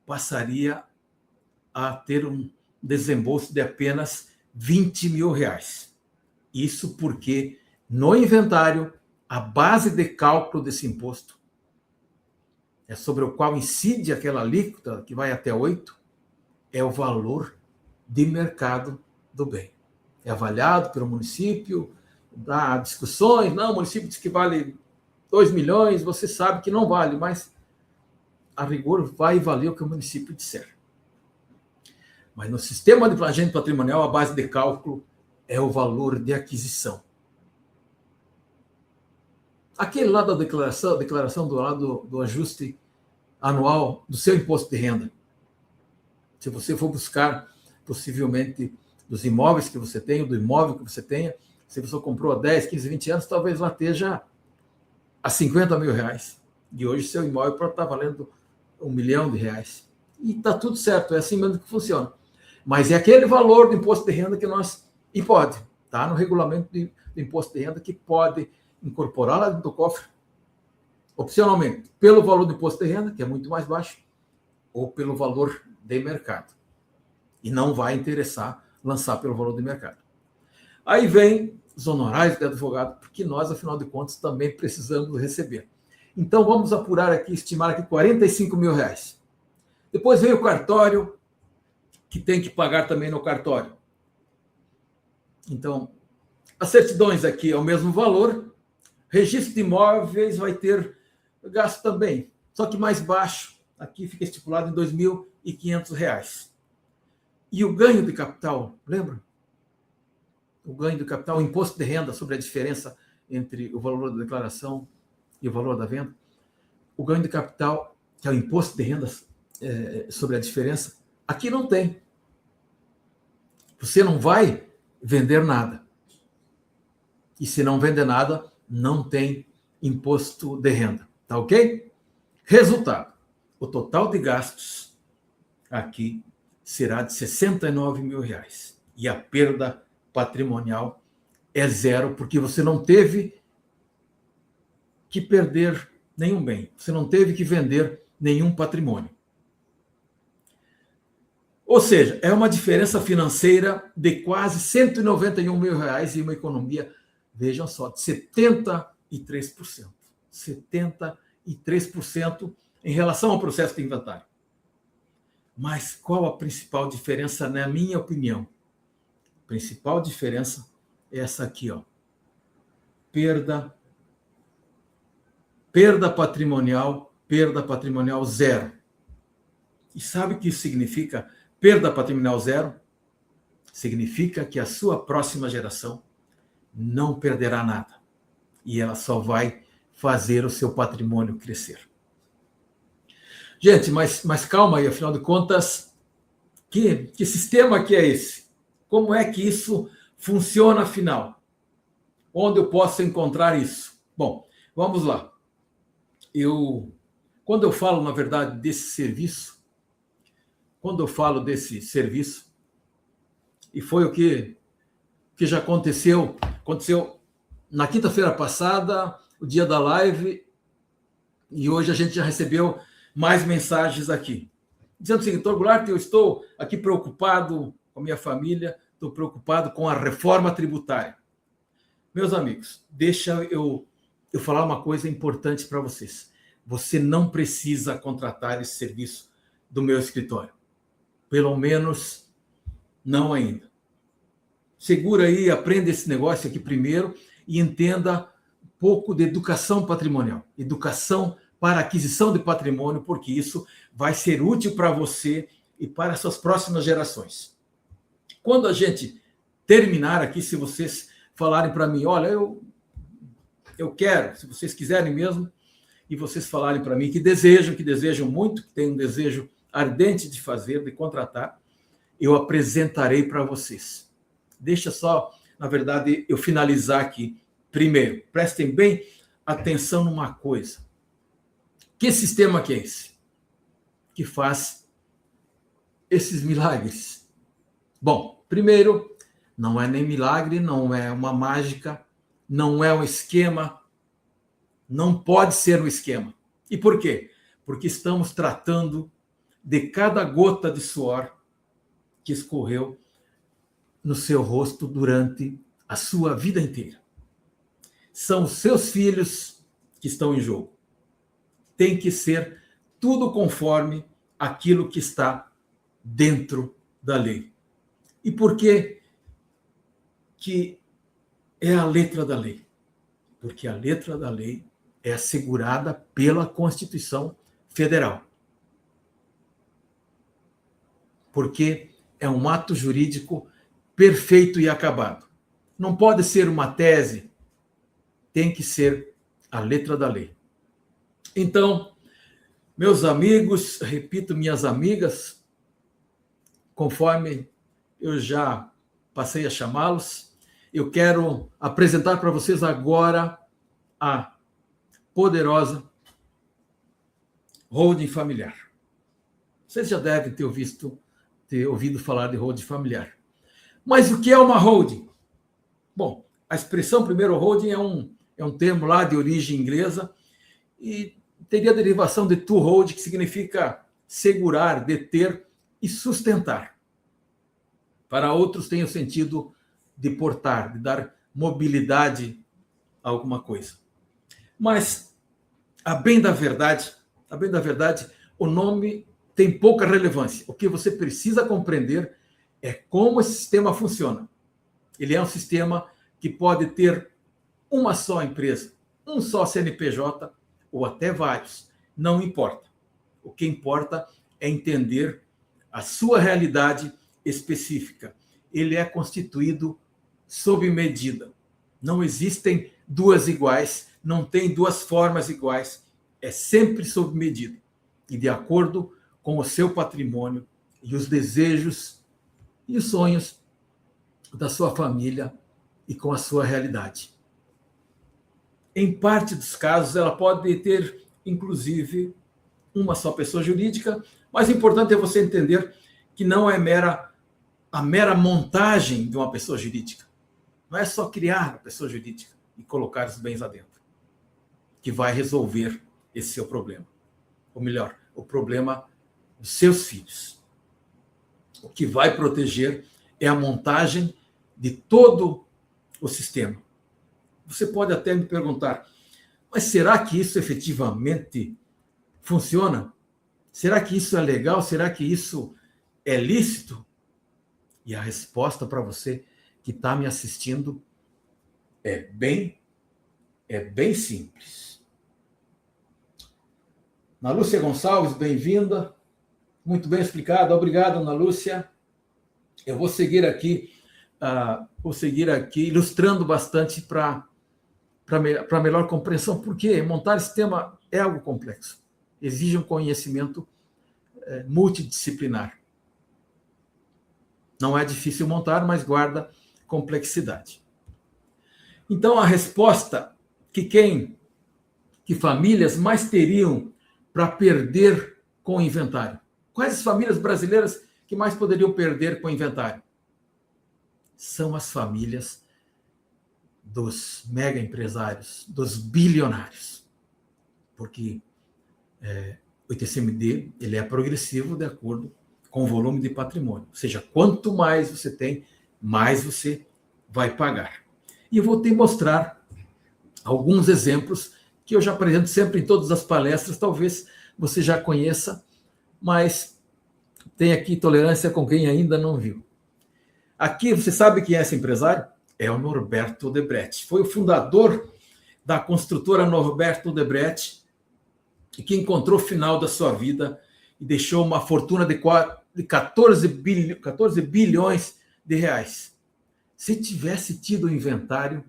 passaria a ter um desembolso de apenas R$20 mil. Isso porque no inventário, a base de cálculo desse imposto, é sobre o qual incide aquela alíquota, que vai até 8%, é o valor de mercado do bem. É avaliado pelo município, dá discussões, não, o município diz que vale 2 milhões, você sabe que não vale, mas a rigor vai valer o que o município disser. Mas no sistema de planejamento patrimonial, a base de cálculo é o valor de aquisição. Aquele lá da declaração do lado do ajuste anual do seu imposto de renda. Se você for buscar, possivelmente, dos imóveis que você tem, do imóvel que você tenha, se você comprou há 10, 15, 20 anos, talvez lá esteja a R$50 mil. E hoje seu imóvel pode estar valendo R$1 milhão. E está tudo certo, é assim mesmo que funciona. Mas é aquele valor do imposto de renda que nós... E pode, tá? No regulamento do imposto de renda que pode incorporar lá dentro do cofre, opcionalmente, pelo valor do imposto de renda, que é muito mais baixo, ou pelo valor de mercado. E não vai interessar lançar pelo valor de mercado. Aí vem os honorários de advogado, porque nós, afinal de contas, também precisamos receber. Então, vamos apurar aqui, estimar aqui R$45 mil. Depois vem o cartório, que tem que pagar também no cartório. Então, as certidões aqui é o mesmo valor, registro de imóveis vai ter gasto também, só que mais baixo, aqui fica estipulado em R$2.500. E o ganho de capital, lembra? O ganho de capital, o imposto de renda sobre a diferença entre o valor da declaração e o valor da venda. O ganho de capital, que é o imposto de renda sobre a diferença, aqui não tem. Você não vai vender nada. E se não vender nada, não tem imposto de renda. Tá ok? Resultado. o total de gastos aqui será de R$ 69 mil. E a perda patrimonial é zero, porque você não teve que perder nenhum bem, você não teve que vender nenhum patrimônio. Ou seja, é uma diferença financeira de quase R$ 191 mil e uma economia, vejam só, de 73%. 73% em relação ao processo de inventário. Mas qual a principal diferença, na minha opinião? A principal diferença é essa aqui, ó. Perda patrimonial zero. E sabe o que isso significa? Perda patrimonial zero significa que a sua próxima geração não perderá nada. E ela só vai fazer o seu patrimônio crescer. Gente, mas calma aí, afinal de contas, que sistema que é esse? Como é que isso funciona, afinal? Onde eu posso encontrar isso? Bom, vamos lá. Quando eu falo, na verdade, desse serviço, e foi o que já aconteceu na quinta-feira passada, o dia da live, e hoje a gente já recebeu mais mensagens aqui. Dizendo o seguinte: Goulart, eu estou aqui preocupado com a minha família, estou preocupado com a reforma tributária. Meus amigos, deixa eu falar uma coisa importante para vocês. Você não precisa contratar esse serviço do meu escritório. Pelo menos não ainda. Segura aí, aprenda esse negócio aqui primeiro e entenda um pouco de educação patrimonial. Educação para aquisição de patrimônio, porque isso vai ser útil para você e para as suas próximas gerações. Quando a gente terminar aqui, se vocês falarem para mim, olha, eu quero, se vocês quiserem mesmo, e vocês falarem para mim que desejam muito, que têm um desejo ardente de fazer, de contratar, eu apresentarei para vocês. Deixa só, na verdade, eu finalizar aqui. Primeiro, prestem bem atenção numa coisa. Que sistema que é esse? Que faz esses milagres? Bom, primeiro, não é nem milagre, não é uma mágica, não é um esquema, não pode ser um esquema. E por quê? Porque estamos tratando de cada gota de suor que escorreu no seu rosto durante a sua vida inteira. São os seus filhos que estão em jogo. Tem que ser tudo conforme aquilo que está dentro da lei. E por que é a letra da lei? Porque a letra da lei é assegurada pela Constituição Federal. Porque é um ato jurídico perfeito e acabado. Não pode ser uma tese, tem que ser a letra da lei. Então, meus amigos, repito, minhas amigas, conforme eu já passei a chamá-los, eu quero apresentar para vocês agora a poderosa holding familiar. Vocês já devem ter ouvido falar de holding familiar. Mas o que é uma holding? Bom, a expressão primeiro holding é um termo lá de origem inglesa e teria a derivação de to hold, que significa segurar, deter e sustentar. Para outros tem o sentido de portar, de dar mobilidade a alguma coisa. Mas, a bem da verdade, o nome tem pouca relevância. O que você precisa compreender é como esse sistema funciona. Ele é um sistema que pode ter uma só empresa, um só CNPJ ou até vários. Não importa. O que importa é entender a sua realidade específica. Ele é constituído sob medida. Não existem duas iguais, não tem duas formas iguais. É sempre sob medida e de acordo com o seu patrimônio e os desejos e os sonhos da sua família e com a sua realidade. Em parte dos casos, ela pode ter, inclusive, uma só pessoa jurídica, mas o importante é você entender que não é a mera montagem de uma pessoa jurídica. Não é só criar a pessoa jurídica e colocar os bens lá dentro que vai resolver esse seu problema. Ou melhor, o problema dos seus filhos. O que vai proteger é a montagem de todo o sistema. Você pode até me perguntar, mas será que isso efetivamente funciona? Será que isso é legal? Será que isso é lícito? E a resposta para você que está me assistindo é bem simples. Ana Lúcia Gonçalves, bem-vinda. Muito bem explicado. Obrigado, Ana Lúcia. Eu vou seguir aqui ilustrando bastante para melhor compreensão, porque montar sistema é algo complexo. Exige um conhecimento multidisciplinar. Não é difícil montar, mas guarda complexidade. Então, a resposta que famílias mais teriam para perder com o inventário? Quais as famílias brasileiras que mais poderiam perder com o inventário? São as famílias dos mega empresários, dos bilionários. Porque o ITCMD ele é progressivo de acordo com o volume de patrimônio. Ou seja, quanto mais você tem, mais você vai pagar. E eu vou te mostrar alguns exemplos que eu já apresento sempre em todas as palestras, talvez você já conheça, mas tem aqui tolerância com quem ainda não viu. Aqui, você sabe quem é esse empresário? É o Norberto Odebrecht. Foi o fundador da construtora Norberto Odebrecht, que encontrou o final da sua vida e deixou uma fortuna de 14 bilhões de reais. Se tivesse tido o inventário,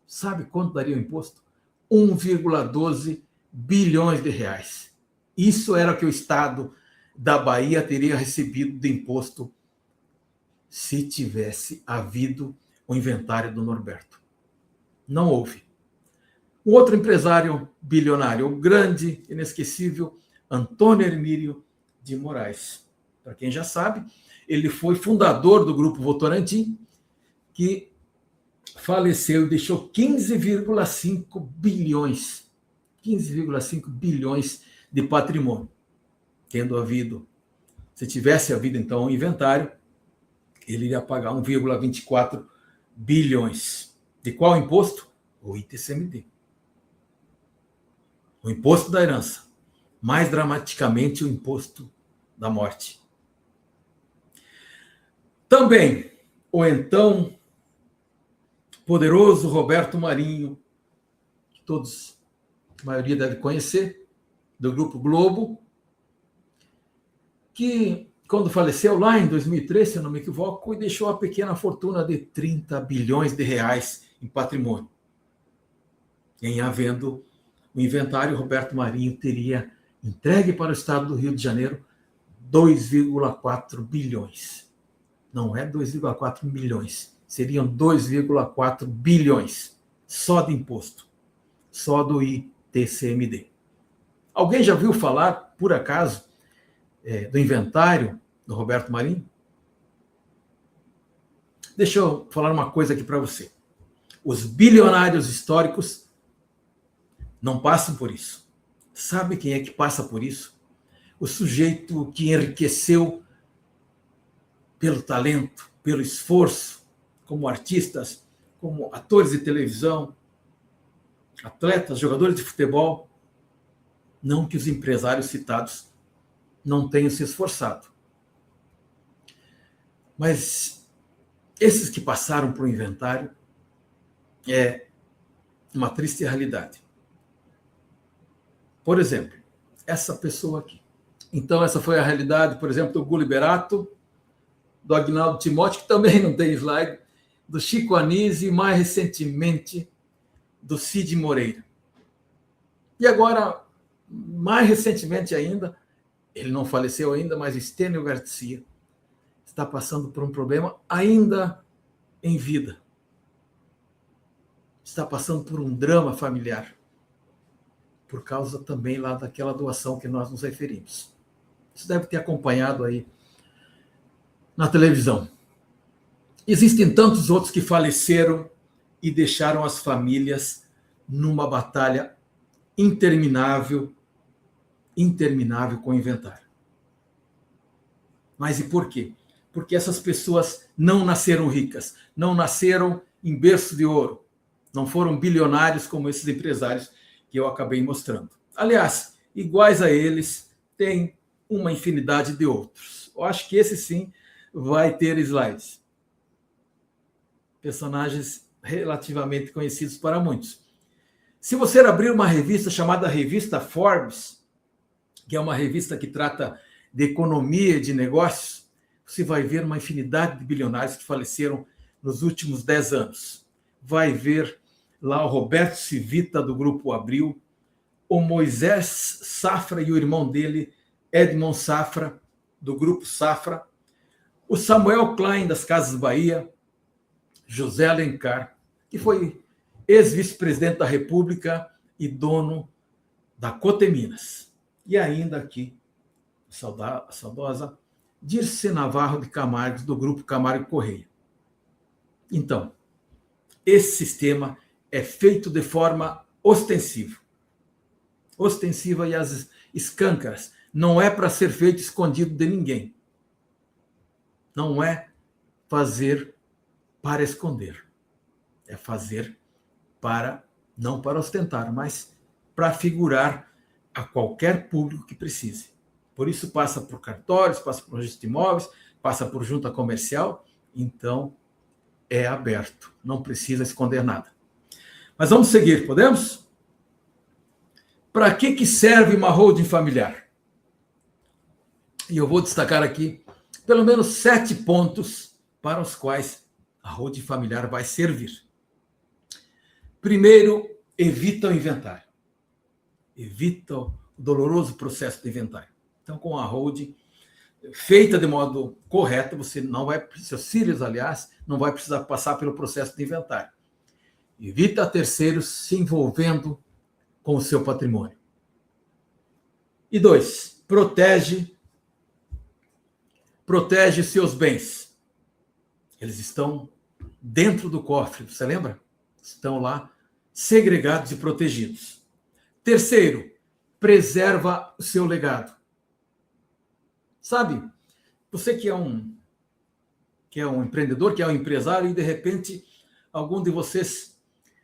sabe quanto daria o imposto? 1,12 bilhões de reais. Isso era o que o Estado da Bahia teria recebido de imposto se tivesse havido o inventário do Norberto. Não houve. Um outro empresário bilionário, o grande, inesquecível, Antônio Hermílio de Moraes. Para quem já sabe, ele foi fundador do Grupo Votorantim, que faleceu e deixou 15,5 bilhões de patrimônio. Se tivesse havido, então, um inventário, ele iria pagar 1,24 bilhões. De qual imposto? O ITCMD. O imposto da herança. Mais dramaticamente, o imposto da morte. Também, o então poderoso Roberto Marinho, que a maioria deve conhecer, do Grupo Globo, que, quando faleceu lá em 2003, se eu não me equivoco, deixou uma pequena fortuna de 30 bilhões de reais em patrimônio. Em havendo o inventário, Roberto Marinho teria entregue para o Estado do Rio de Janeiro 2,4 bilhões. Não é 2,4 milhões, seriam 2,4 bilhões só de imposto, só do ITCMD. Alguém já viu falar, por acaso, do inventário do Roberto Marinho? Deixa eu falar uma coisa aqui para você. Os bilionários históricos não passam por isso. Sabe quem é que passa por isso? O sujeito que enriqueceu pelo talento, pelo esforço, como artistas, como atores de televisão, atletas, jogadores de futebol. Não que os empresários citados não tenham se esforçado. Mas esses que passaram para o inventário é uma triste realidade. Por exemplo, essa pessoa aqui. Então, essa foi a realidade, por exemplo, do Gu Liberato, do Agnaldo Timóteo, que também não tem slide, do Chico Anísio e, mais recentemente, do Cid Moreira. E agora, mais recentemente ainda, ele não faleceu ainda, mas Estênio Garcia está passando por um problema ainda em vida. Está passando por um drama familiar. por causa também lá daquela doação que nós nos referimos. Você deve ter acompanhado aí na televisão. Existem tantos outros que faleceram e deixaram as famílias numa batalha interminável com o inventário. Mas e por quê? Porque essas pessoas não nasceram ricas, não nasceram em berço de ouro, não foram bilionários como esses empresários que eu acabei mostrando. Aliás, iguais a eles, tem uma infinidade de outros. Eu acho que esse sim vai ter slides. Personagens relativamente conhecidos para muitos. Se você abrir uma revista chamada Revista Forbes, que é uma revista que trata de economia e de negócios, você vai ver uma infinidade de bilionários que faleceram nos últimos 10 anos. Vai ver lá o Roberto Civita, do Grupo Abril, o Moisés Safra e o irmão dele, Edmond Safra, do Grupo Safra, o Samuel Klein, das Casas Bahia, José Alencar, que foi ex-vice-presidente da República e dono da Coteminas. E ainda aqui, a saudosa Dirce Navarro de Camargo, do Grupo Camargo Correia. Então, esse sistema é feito de forma ostensiva. Ostensiva e às escâncaras. Não é para ser feito escondido de ninguém. Não é fazer para esconder. É fazer para, não para ostentar, mas para figurar a qualquer público que precise. Por isso passa por cartórios, passa por registro de imóveis, passa por junta comercial, então é aberto, não precisa esconder nada. Mas vamos seguir, podemos? Para que serve uma holding familiar? E eu vou destacar aqui pelo menos 7 pontos para os quais a holding familiar vai servir. Primeiro, evita o inventário. Evita o doloroso processo de inventário. Então, com a holding feita de modo correto, você não vai, seus filhos, aliás, não vai precisar passar pelo processo de inventário. Evita terceiros se envolvendo com o seu patrimônio. E 2, protege seus bens. Eles estão dentro do cofre, você lembra? Estão lá segregados e protegidos. Terceiro, preserva o seu legado. Sabe, você que é um empreendedor, que é um empresário, e de repente algum de vocês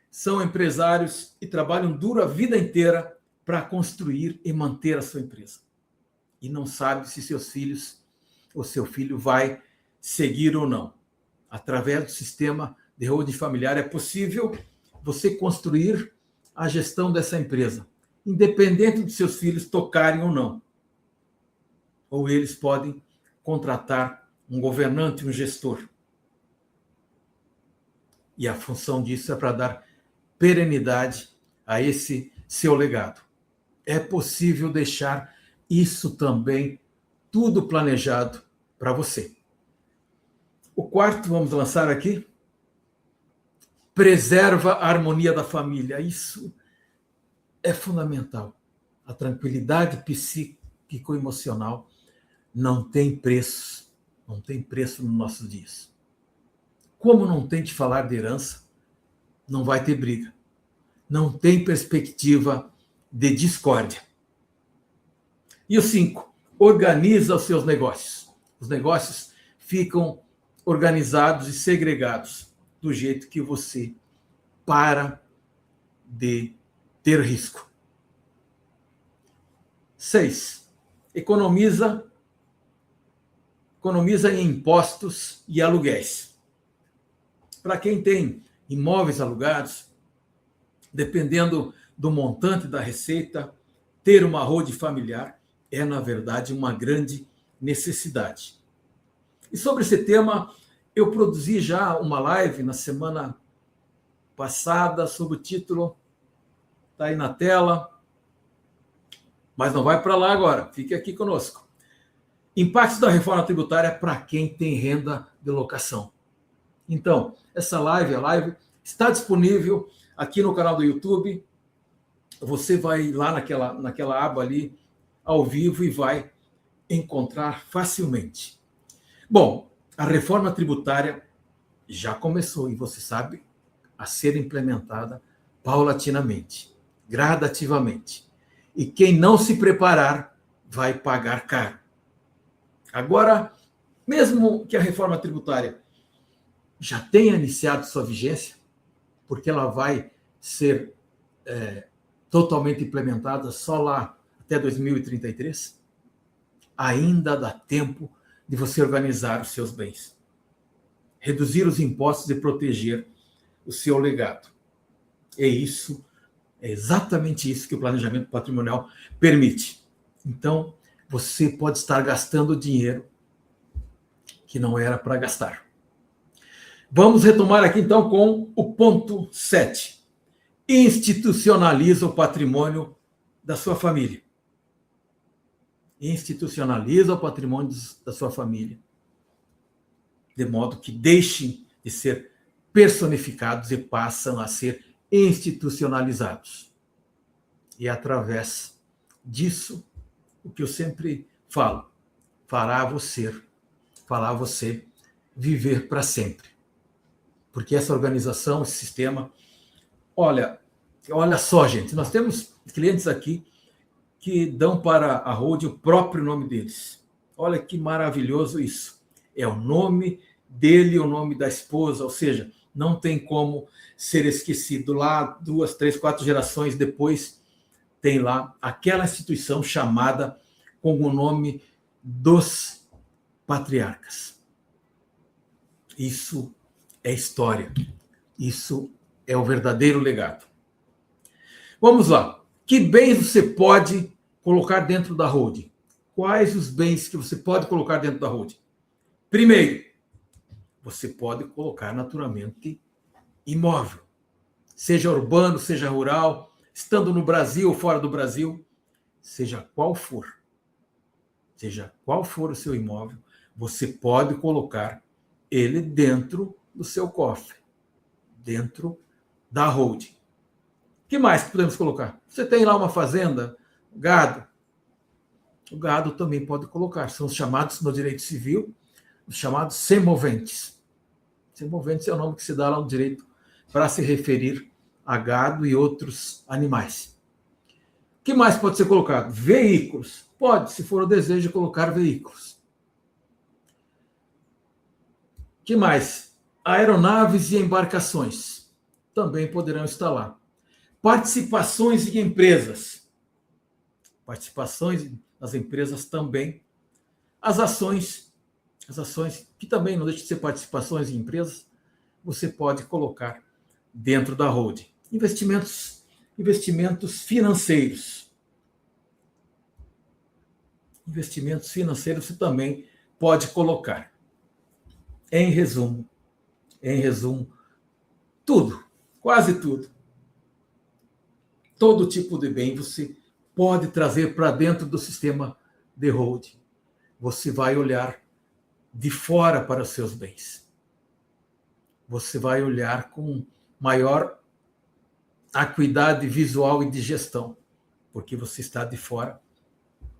são empresários e trabalham duro a vida inteira para construir e manter a sua empresa. E não sabe se seus filhos ou seu filho vai seguir ou não. Através do sistema de holding familiar é possível você construir a gestão dessa empresa, independente de seus filhos tocarem ou não. Ou eles podem contratar um governante, um gestor. E a função disso é para dar perenidade a esse seu legado. É possível deixar isso também tudo planejado para você. O quarto, vamos lançar aqui, preserva a harmonia da família. Isso é fundamental. A tranquilidade psicoemocional não tem preço. Não tem preço nos nossos dias. Como não tem que falar de herança, não vai ter briga. Não tem perspectiva de discórdia. E o 5, organiza os seus negócios. Os negócios ficam organizados e segregados do jeito que você para de ter risco. 6, economiza em impostos e aluguéis. Para quem tem imóveis alugados, dependendo do montante da receita, ter uma holding familiar é, na verdade, uma grande necessidade. E sobre esse tema, eu produzi já uma live na semana passada sob o título, está aí na tela, mas não vai para lá agora, fique aqui conosco. Impactos da reforma tributária para quem tem renda de locação. Então, essa live, a live está disponível aqui no canal do YouTube. você vai lá naquela aba ali, ao vivo, e vai encontrar facilmente. Bom, a reforma tributária já começou, e você sabe, a ser implementada paulatinamente, gradativamente. E quem não se preparar vai pagar caro. Agora, mesmo que a reforma tributária já tenha iniciado sua vigência, porque ela vai ser totalmente implementada só lá até 2033, ainda dá tempo de você organizar os seus bens, reduzir os impostos e proteger o seu legado. É exatamente isso que o planejamento patrimonial permite. Então, você pode estar gastando dinheiro que não era para gastar. Vamos retomar aqui, então, com o ponto 7. Institucionaliza o patrimônio da sua família. Institucionaliza o patrimônio da sua família, de modo que deixem de ser personificados e passam a ser institucionalizados. E através disso, o que eu sempre falo, fará você viver para sempre. Porque essa organização, esse sistema, olha só, gente, nós temos clientes aqui que dão para a Hold o próprio nome deles. Olha que maravilhoso isso. É o nome dele, o nome da esposa, ou seja, não tem como ser esquecido. Lá, 2, 3, 4 gerações depois, tem lá aquela instituição chamada com o nome dos patriarcas. Isso é história. Isso é o verdadeiro legado. Vamos lá. Que bens você pode colocar dentro da holding? Quais os bens que você pode colocar dentro da holding? Primeiro, você pode colocar naturalmente imóvel. Seja urbano, seja rural, estando no Brasil ou fora do Brasil, seja qual for o seu imóvel, você pode colocar ele dentro do seu cofre, dentro da holding. O que mais podemos colocar? Você tem lá uma fazenda, gado. O gado também pode colocar. São os chamados, no direito civil, os chamados semoventes. Semoventes é o nome que se dá lá no direito para se referir a gado e outros animais. O que mais pode ser colocado? Veículos. Pode, se for o desejo, colocar veículos. O que mais? Aeronaves e embarcações também poderão estar lá. Participações em empresas. Participações nas empresas também. As ações, que também não deixam de ser participações em empresas, você pode colocar dentro da holding. Investimentos financeiros. Investimentos financeiros você também pode colocar. Em resumo, tudo, quase tudo. Todo tipo de bem você pode trazer para dentro do sistema de holding. Você vai olhar de fora para os seus bens. Você vai olhar com maior acuidade visual e de gestão, porque você está de fora,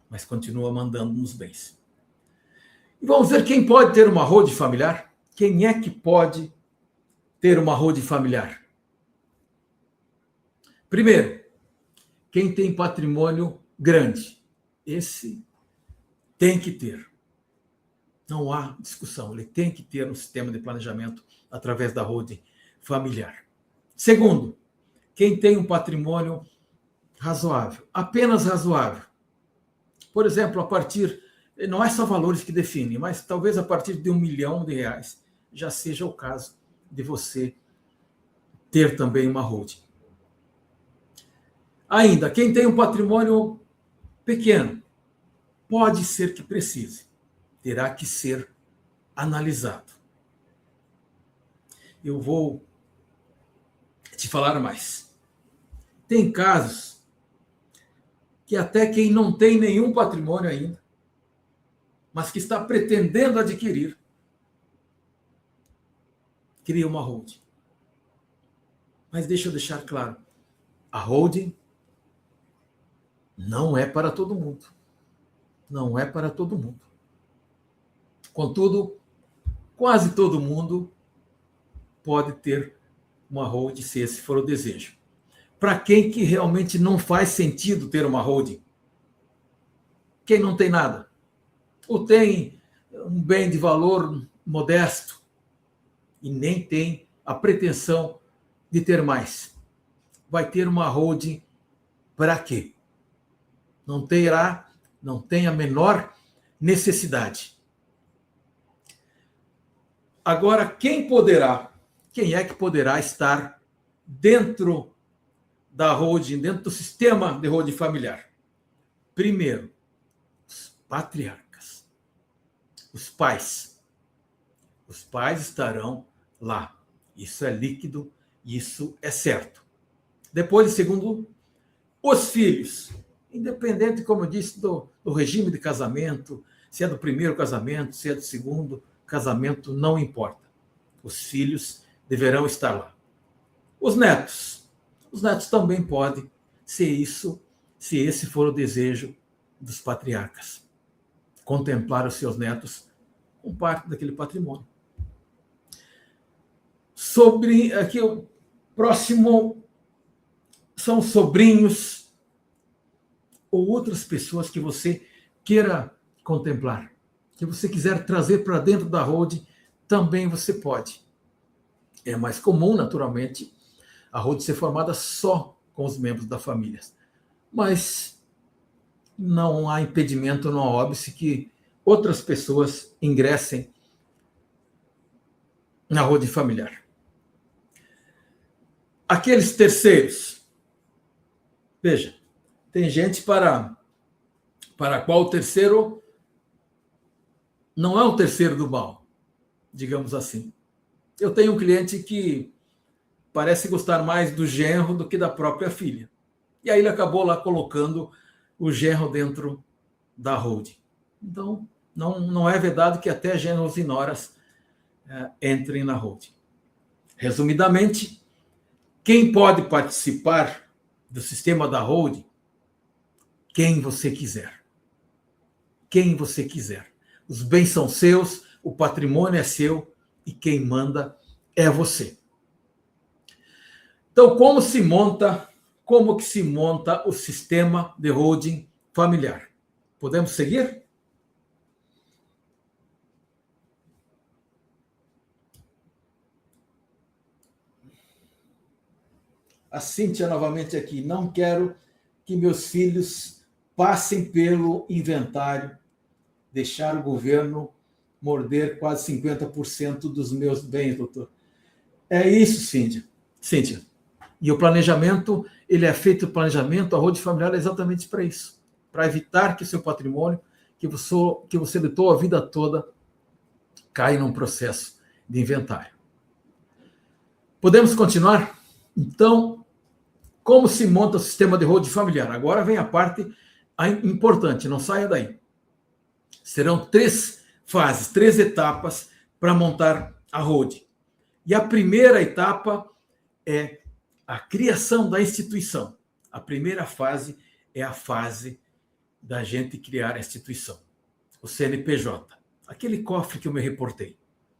mas continua mandando nos bens. E vamos ver quem pode ter uma holding familiar? Quem é que pode ter uma holding familiar? Primeiro, quem tem patrimônio grande. Esse tem que ter. Não há discussão. Ele tem que ter um sistema de planejamento através da holding familiar. Segundo, quem tem um patrimônio razoável, apenas razoável. Por exemplo, não é só valores que definem, mas talvez a partir de R$1 milhão já seja o caso de você ter também uma holding. Ainda, quem tem um patrimônio pequeno, pode ser que precise, terá que ser analisado. Eu vou te falar mais. Tem casos que até quem não tem nenhum patrimônio ainda, mas que está pretendendo adquirir, cria uma holding. Mas deixa eu deixar claro, a holding Não é para todo mundo. Não é para todo mundo. Contudo, quase todo mundo pode ter uma holding, se esse for o desejo. Para quem que realmente não faz sentido ter uma holding? Quem não tem nada? Ou tem um bem de valor modesto e nem tem a pretensão de ter mais. Vai ter uma holding para quê? Não tem a menor necessidade. Agora, quem é que poderá estar dentro da holding, dentro do sistema de holding familiar? Primeiro, os patriarcas, os pais. Os pais estarão lá. Isso é líquido, isso é certo. Depois, em segundo, os filhos. Independente, como eu disse, do regime de casamento, se é do primeiro casamento, se é do segundo casamento, não importa. Os filhos deverão estar lá. Os netos. Os netos também podem ser isso, se esse for o desejo dos patriarcas. Contemplar os seus netos com parte daquele patrimônio. Sobre aqui o próximo são sobrinhos ou outras pessoas que você queira contemplar, que você quiser trazer para dentro da holding, também você pode. É mais comum, naturalmente, a holding ser formada só com os membros da família. Mas não há impedimento, não há óbice que outras pessoas ingressem na holding familiar. Aqueles terceiros. Veja, tem gente para a qual o terceiro não é o terceiro do mal, digamos assim. Eu tenho um cliente que parece gostar mais do genro do que da própria filha. E aí ele acabou lá colocando o genro dentro da holding. Então, não é vedado que até genros e noras entrem na holding. Resumidamente, quem pode participar do sistema da holding? Quem você quiser. Quem você quiser. Os bens são seus, o patrimônio é seu e quem manda é você. Então, como que se monta o sistema de holding familiar? Podemos seguir? A Cíntia novamente aqui. Não quero que meus filhos passem pelo inventário, deixar o governo morder quase 50% dos meus bens, doutor. É isso, Cíntia. E o planejamento, ele é feito, a holding familiar é exatamente para isso, para evitar que seu patrimônio, que você lutou a vida toda, caia num processo de inventário. Podemos continuar? Então, como se monta o sistema de holding familiar? Agora vem a parte importante, não saia daí. Serão 3 fases, 3 etapas para montar a holding. E a primeira etapa é a criação da instituição. A primeira fase é a fase da gente criar a instituição, o CNPJ, aquele cofre que eu me reportei.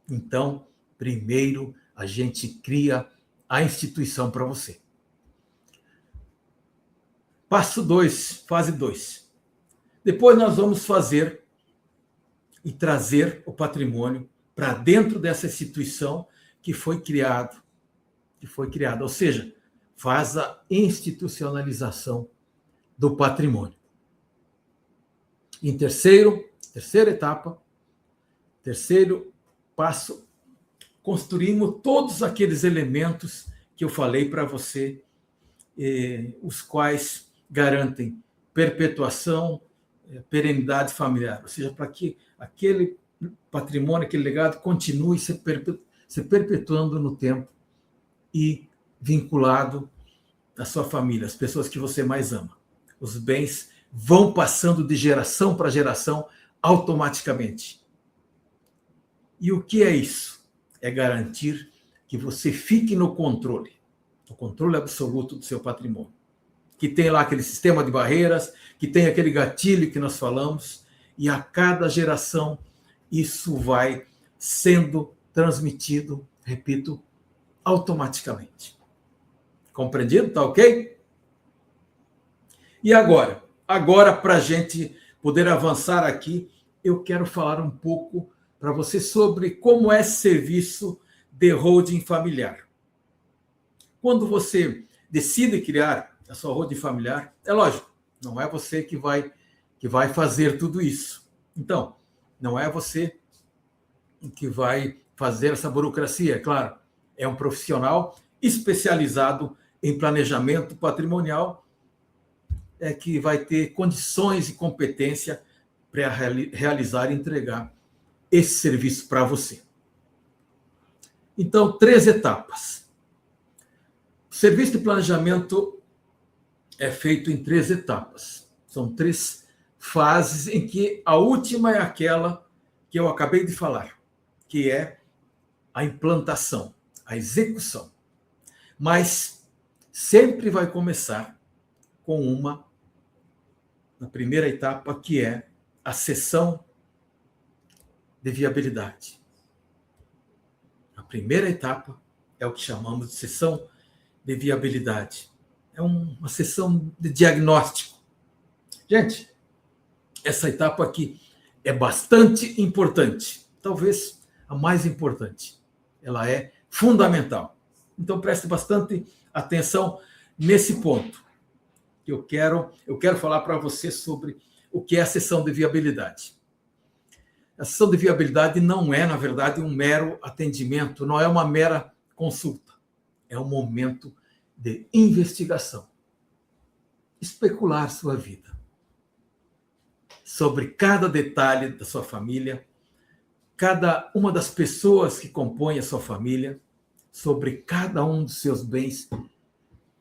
Então, primeiro a gente cria a instituição para você. Passo 2, fase 2. Depois nós vamos fazer e trazer o patrimônio para dentro dessa instituição que foi criada. Ou seja, faz a institucionalização do patrimônio. Em terceira etapa, terceiro passo, construímos todos aqueles elementos que eu falei para você, os quais garantem perpetuação, perenidade familiar, ou seja, para que aquele patrimônio, aquele legado continue se perpetuando no tempo e vinculado à sua família, às pessoas que você mais ama. Os bens vão passando de geração para geração automaticamente. E o que é isso? É garantir que você fique no controle absoluto do seu patrimônio. que tem lá aquele sistema de barreiras, que tem aquele gatilho que nós falamos, e a cada geração isso vai sendo transmitido, repito, automaticamente. Compreendido? Tá ok? E agora? Agora, para a gente poder avançar aqui, eu quero falar um pouco para você sobre como é esse serviço de holding familiar. Quando você decide criar a sua holding familiar, é lógico, não é você que vai fazer tudo isso. Então, não é você que vai fazer essa burocracia, é claro. É um profissional especializado em planejamento patrimonial que vai ter condições e competência para realizar e entregar esse serviço para você. Então, 3 etapas. O serviço de planejamento é feito em 3 etapas. São 3 fases em que a última é aquela que eu acabei de falar, que é a implantação, a execução. Mas sempre vai começar com na primeira etapa, que é a sessão de viabilidade. A primeira etapa é o que chamamos de sessão de viabilidade. É uma sessão de diagnóstico. Gente, essa etapa aqui é bastante importante, talvez a mais importante. Ela é fundamental. Então preste bastante atenção nesse ponto. Eu quero falar para você sobre o que é a sessão de viabilidade. A sessão de viabilidade não é, na verdade, um mero atendimento, não é uma mera consulta. É um momento de investigação. Especular sua vida. Sobre cada detalhe da sua família, cada uma das pessoas que compõem a sua família, sobre cada um dos seus bens,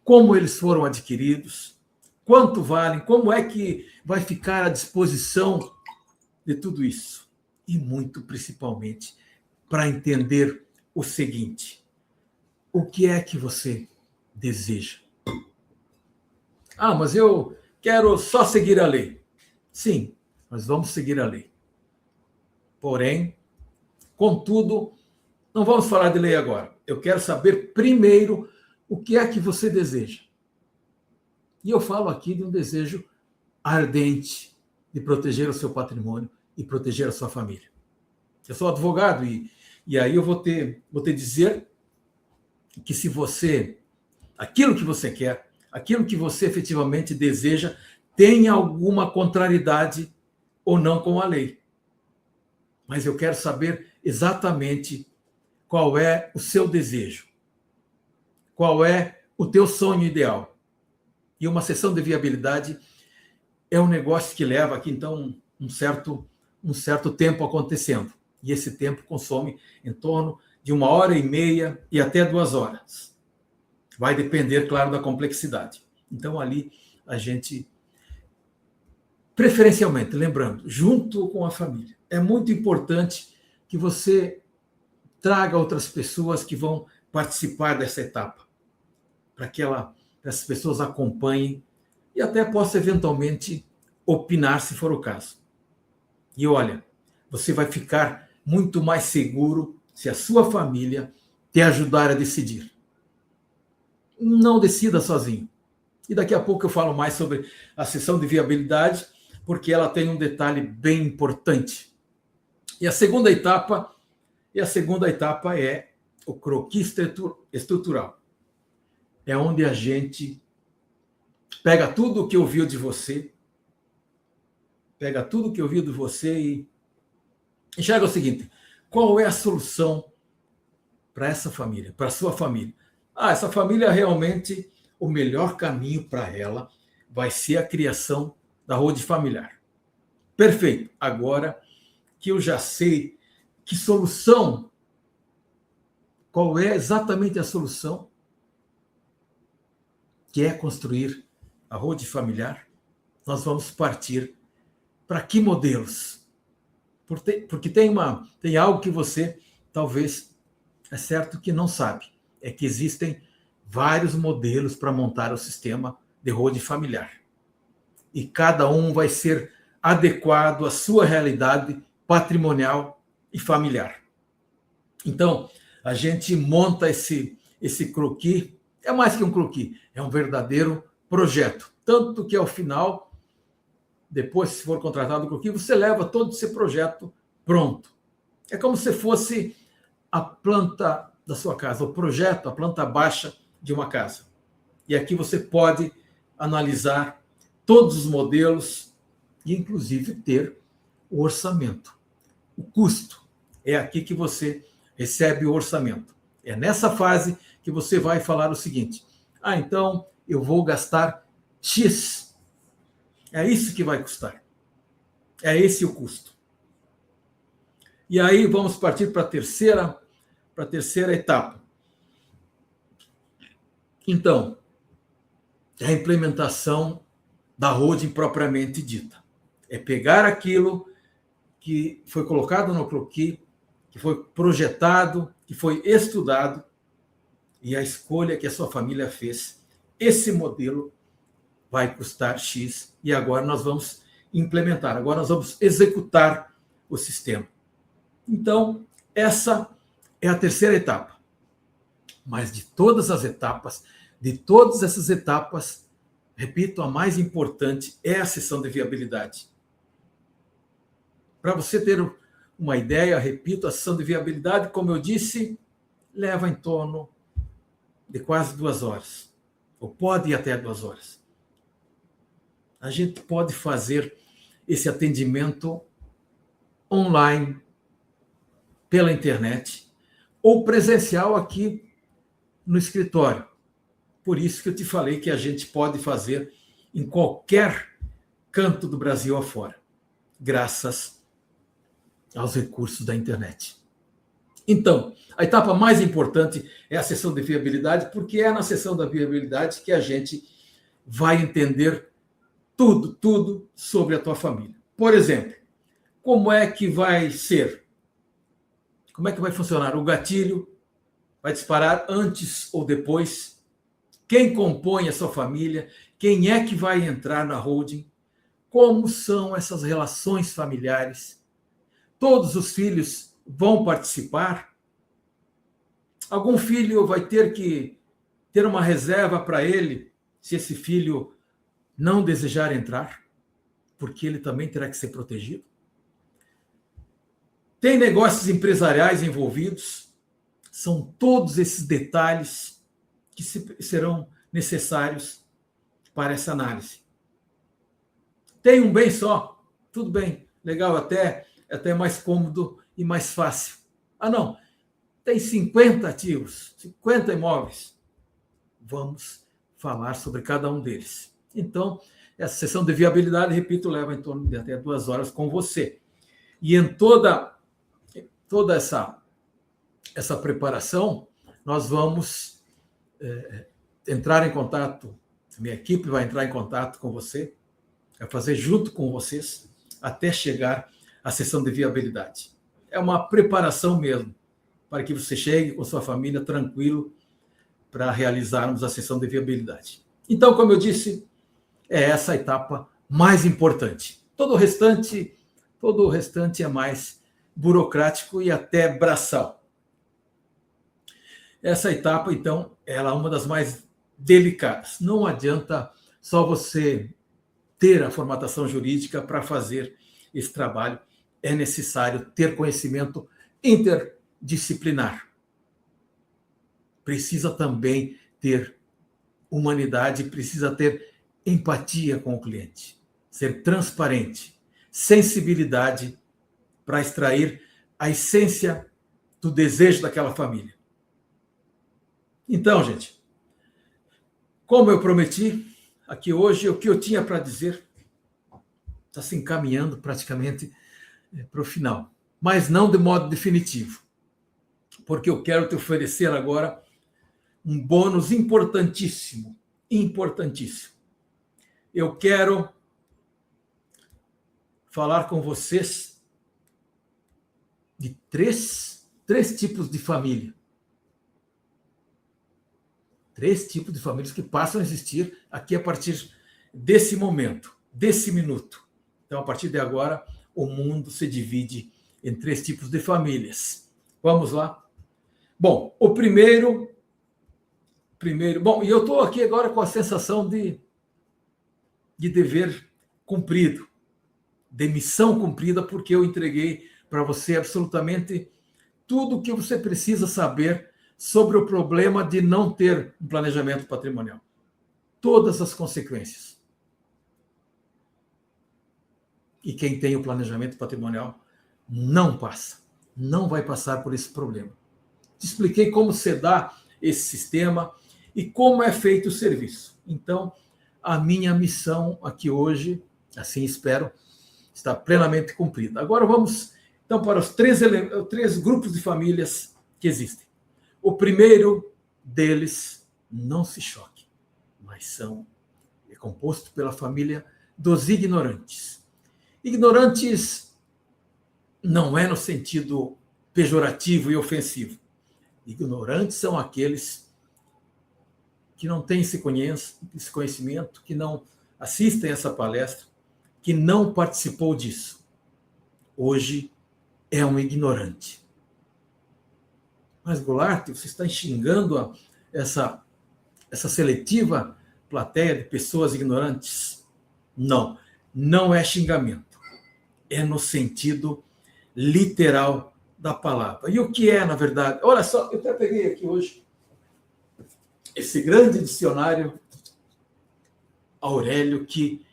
como eles foram adquiridos, quanto valem, como é que vai ficar à disposição de tudo isso. E muito principalmente para entender o seguinte: o que é que você deseja? Ah, mas eu quero só seguir a lei. Sim, nós vamos seguir a lei. Porém, contudo, não vamos falar de lei agora. Eu quero saber primeiro o que é que você deseja. E eu falo aqui de um desejo ardente de proteger o seu patrimônio e proteger a sua família. Eu sou advogado e aí eu vou te dizer que se você, aquilo que você quer, aquilo que você efetivamente deseja, tem alguma contrariedade ou não com a lei. Mas eu quero saber exatamente qual é o seu desejo, qual é o teu sonho ideal. E uma sessão de viabilidade é um negócio que leva aqui, então, um certo tempo acontecendo. E esse tempo consome em torno de 1h30 e até 2 horas. Vai depender, claro, da complexidade. Então, ali, a gente, preferencialmente, lembrando, junto com a família, é muito importante que você traga outras pessoas que vão participar dessa etapa, para que essas pessoas acompanhem e até possa eventualmente opinar, se for o caso. E olha, você vai ficar muito mais seguro se a sua família te ajudar a decidir. Não decida sozinho. E daqui a pouco eu falo mais sobre a sessão de viabilidade, porque ela tem um detalhe bem importante. E a segunda etapa é o croquis estrutural. É onde a gente pega tudo o que ouviu de você, e enxerga o seguinte: qual é a solução para essa família, para a sua família? Ah, essa família realmente, o melhor caminho para ela vai ser a criação da holding familiar. Perfeito. Agora que eu já sei que solução, qual é exatamente a solução, que é construir a holding familiar, nós vamos partir para que modelos? Porque tem algo que você, talvez, é certo que não sabe. É que existem vários modelos para montar o sistema de holding familiar. E cada um vai ser adequado à sua realidade patrimonial e familiar. Então, a gente monta esse croquis, é mais que um croquis, é um verdadeiro projeto. Tanto que, ao final, depois, se for contratado o croquis, você leva todo esse projeto pronto. É como se fosse a planta da sua casa, o projeto, a planta baixa de uma casa. E aqui você pode analisar todos os modelos e, inclusive, ter o orçamento. O custo é aqui que você recebe o orçamento. É nessa fase que você vai falar o seguinte: então eu vou gastar X. É isso que vai custar. É esse o custo. E aí vamos partir para a terceira etapa. Então, é a implementação da holding propriamente dita. É pegar aquilo que foi colocado no croquis, que foi projetado, que foi estudado, e a escolha que a sua família fez. Esse modelo vai custar X, e agora nós vamos implementar, agora nós vamos executar o sistema. Então, essa é a terceira etapa. Mas de todas essas etapas, repito, a mais importante é a sessão de viabilidade. Para você ter uma ideia, repito, a sessão de viabilidade, como eu disse, leva em torno de quase 2 horas, ou pode ir até 2 horas. A gente pode fazer esse atendimento online, pela internet, ou presencial aqui no escritório. Por isso que eu te falei que a gente pode fazer em qualquer canto do Brasil afora, graças aos recursos da internet. Então, a etapa mais importante é a sessão de viabilidade, porque é na sessão da viabilidade que a gente vai entender tudo sobre a tua família. Por exemplo, como é que vai ser? Como é que vai funcionar? O gatilho vai disparar antes ou depois? Quem compõe a sua família? Quem é que vai entrar na holding? Como são essas relações familiares? Todos os filhos vão participar? Algum filho vai ter que ter uma reserva para ele, se esse filho não desejar entrar, porque ele também terá que ser protegido? Tem negócios empresariais envolvidos? São todos esses detalhes que serão necessários para essa análise. Tem um bem só? Tudo bem, legal, até mais cômodo e mais fácil. Não, tem 50 ativos, 50 imóveis. Vamos falar sobre cada um deles. Então, essa sessão de viabilidade, repito, leva em torno de até 2 horas com você. E em toda essa preparação, nós vamos entrar em contato, a minha equipe vai entrar em contato com você, vai fazer junto com vocês, até chegar à sessão de viabilidade. É uma preparação mesmo, para que você chegue com sua família tranquilo para realizarmos a sessão de viabilidade. Então, como eu disse, é essa a etapa mais importante. Todo o restante é mais burocrático e até braçal. Essa etapa, então, ela é uma das mais delicadas. Não adianta só você ter a formatação jurídica para fazer esse trabalho. É necessário ter conhecimento interdisciplinar. Precisa também ter humanidade, precisa ter empatia com o cliente, ser transparente, sensibilidade para extrair a essência do desejo daquela família. Então, gente, como eu prometi, aqui hoje o que eu tinha para dizer está se encaminhando praticamente para o final, mas não de modo definitivo, porque eu quero te oferecer agora um bônus importantíssimo. Eu quero falar com vocês de três tipos de família. 3 tipos de famílias que passam a existir aqui a partir desse momento, desse minuto. Então, a partir de agora, o mundo se divide em 3 tipos de famílias. Vamos lá? Bom, o primeiro... Bom, e eu estou aqui agora com a sensação de dever cumprido, de missão cumprida, porque eu entreguei para você absolutamente tudo o que você precisa saber sobre o problema de não ter um planejamento patrimonial. Todas as consequências. E quem tem o planejamento patrimonial não passa, não vai passar por esse problema. Te expliquei como se dá esse sistema e como é feito o serviço. Então, a minha missão aqui hoje, assim espero, está plenamente cumprida. Agora vamos, então, para os 3 grupos de famílias que existem. O primeiro deles, não se choque, mas é composto pela família dos ignorantes. Ignorantes não é no sentido pejorativo e ofensivo. Ignorantes são aqueles que não têm esse conhecimento, que não assistem a essa palestra, que não participou disso. Hoje é um ignorante. Mas, Goulart, você está xingando essa seletiva plateia de pessoas ignorantes? Não, não é xingamento. É no sentido literal da palavra. E o que é, na verdade? Olha só, eu até peguei aqui hoje esse grande dicionário Aurélio, que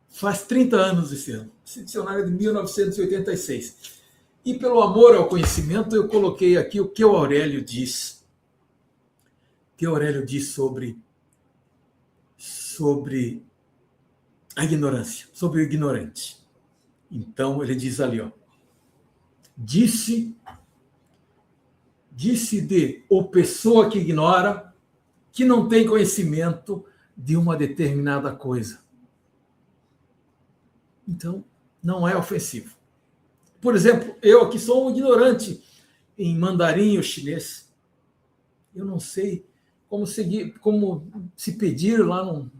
faz 30 anos esse ano. Esse dicionário é de 1986. E pelo amor ao conhecimento, eu coloquei aqui o que o Aurélio diz. O que o Aurélio diz sobre a ignorância, sobre o ignorante. Então, ele diz ali, ó. Disse de ou pessoa que ignora, que não tem conhecimento de uma determinada coisa. Então, não é ofensivo. Por exemplo, eu aqui sou um ignorante em mandarim ou chinês. Eu não sei como se pedir lá num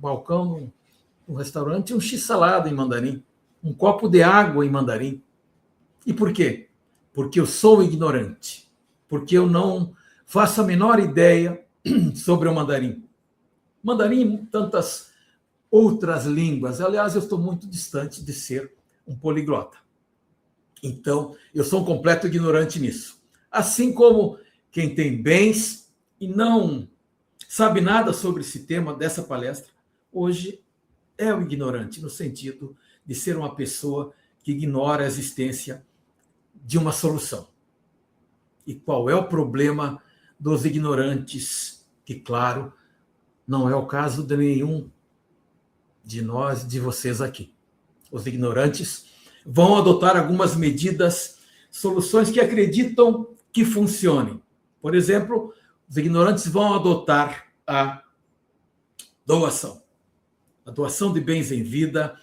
balcão, num restaurante, um x-salada em mandarim, um copo de água em mandarim. E por quê? Porque eu sou ignorante. Porque eu não faço a menor ideia sobre o mandarim. Mandarim e tantas outras línguas. Aliás, eu estou muito distante de ser um poliglota. Então, eu sou um completo ignorante nisso. Assim como quem tem bens e não sabe nada sobre esse tema dessa palestra, hoje é o ignorante, no sentido de ser uma pessoa que ignora a existência de uma solução. E qual é o problema dos ignorantes? Que, claro, não é o caso de nenhum de nós, de vocês aqui. Os ignorantes vão adotar algumas medidas, soluções que acreditam que funcionem. Por exemplo, os ignorantes vão adotar a doação. A doação de bens em vida,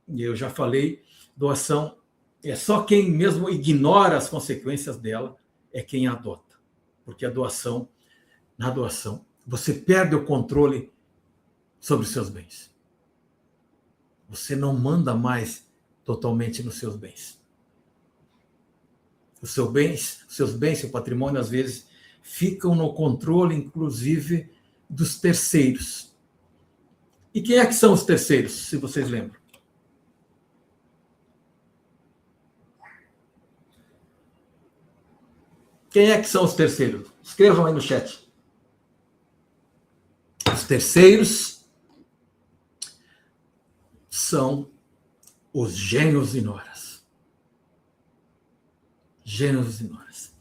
eu já falei, doação é só quem mesmo ignora as consequências dela, é quem a adota. Porque na doação, você perde o controle sobre os seus bens. Você não manda mais totalmente nos seus bens. Os seus bens, seu patrimônio, às vezes, ficam no controle, inclusive, dos terceiros. E quem é que são os terceiros, se vocês lembram? Quem é que são os terceiros? Escrevam aí no chat. Os terceiros são os gênios e noras. Gênios e noras.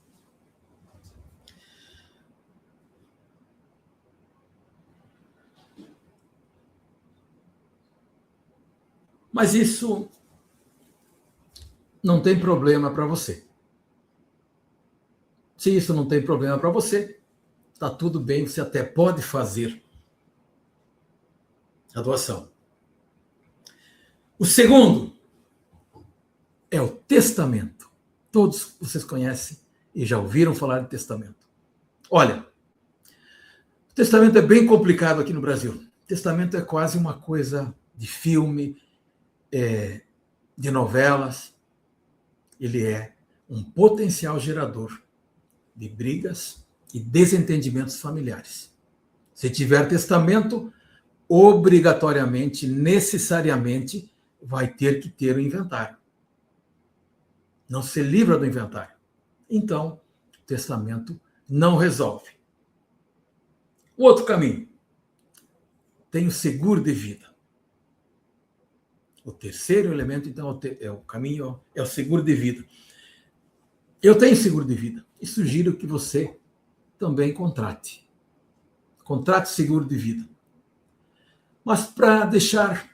Mas isso não tem problema para você. Se isso não tem problema para você, está tudo bem, você até pode fazer a doação. O segundo é o testamento. Todos vocês conhecem e já ouviram falar de testamento. Olha, O testamento é bem complicado aqui no Brasil. O testamento é quase uma coisa de filme, de novelas. Ele é um potencial gerador de brigas e desentendimentos familiares. Se tiver testamento, obrigatoriamente, necessariamente, vai ter que ter o inventário. Não se livra do inventário. Então, o testamento não resolve. O outro caminho, tem o seguro de vida. O terceiro elemento, então, é o caminho, é o seguro de vida. Eu tenho seguro de vida e sugiro que você também contrate. Contrate seguro de vida. Mas para deixar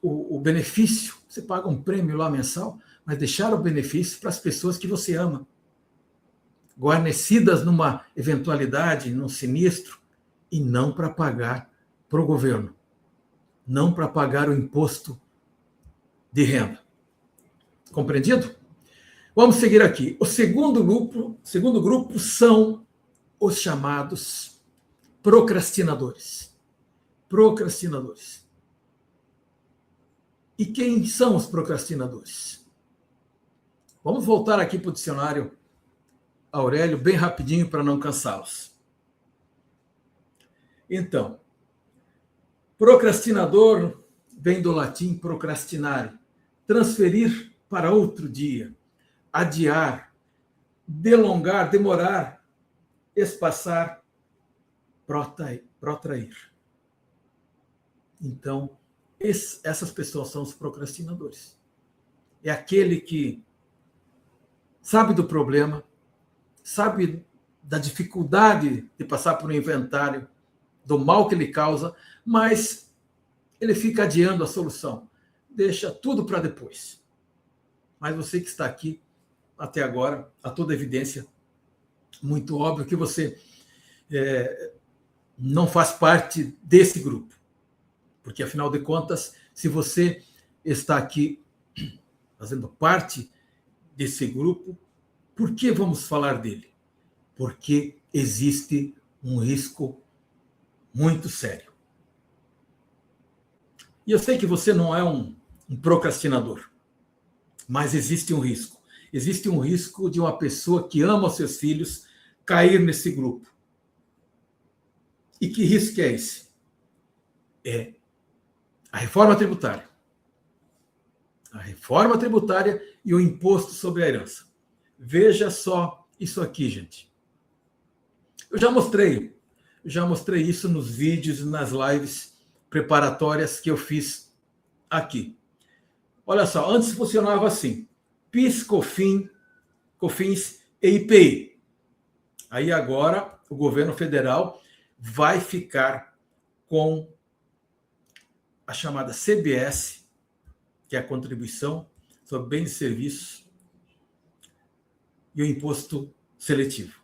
o benefício, você paga um prêmio lá mensal, mas deixar o benefício para as pessoas que você ama, guarnecidas numa eventualidade, num sinistro, e não para pagar para o governo, não para pagar o imposto de renda. Compreendido? Vamos seguir aqui. O segundo grupo são os chamados procrastinadores. Procrastinadores. E quem são os procrastinadores? Vamos voltar aqui para o dicionário Aurélio, bem rapidinho para não cansá-los. Então, procrastinador vem do latim procrastinare, transferir para outro dia, adiar, delongar, demorar, espaçar, protrair. Então, essas pessoas são os procrastinadores. É aquele que sabe do problema, sabe da dificuldade de passar por um inventário, do mal que ele causa, mas ele fica adiando a solução. Deixa tudo para depois. Mas você que está aqui até agora, a toda evidência, muito óbvio que você não faz parte desse grupo. Porque, afinal de contas, se você está aqui fazendo parte desse grupo, por que vamos falar dele? Porque existe um risco muito sério. E eu sei que você não é um procrastinador, mas existe um risco. Existe um risco de uma pessoa que ama os seus filhos cair nesse grupo. E que risco é esse? É a reforma tributária. A reforma tributária e o imposto sobre a herança. Veja só isso aqui, gente. Eu já mostrei isso nos vídeos e nas lives preparatórias que eu fiz aqui. Olha só, antes funcionava assim: PIS, COFINS e IPI. Aí agora o governo federal vai ficar com a chamada CBS, que é a contribuição sobre bens e serviços, e o imposto seletivo.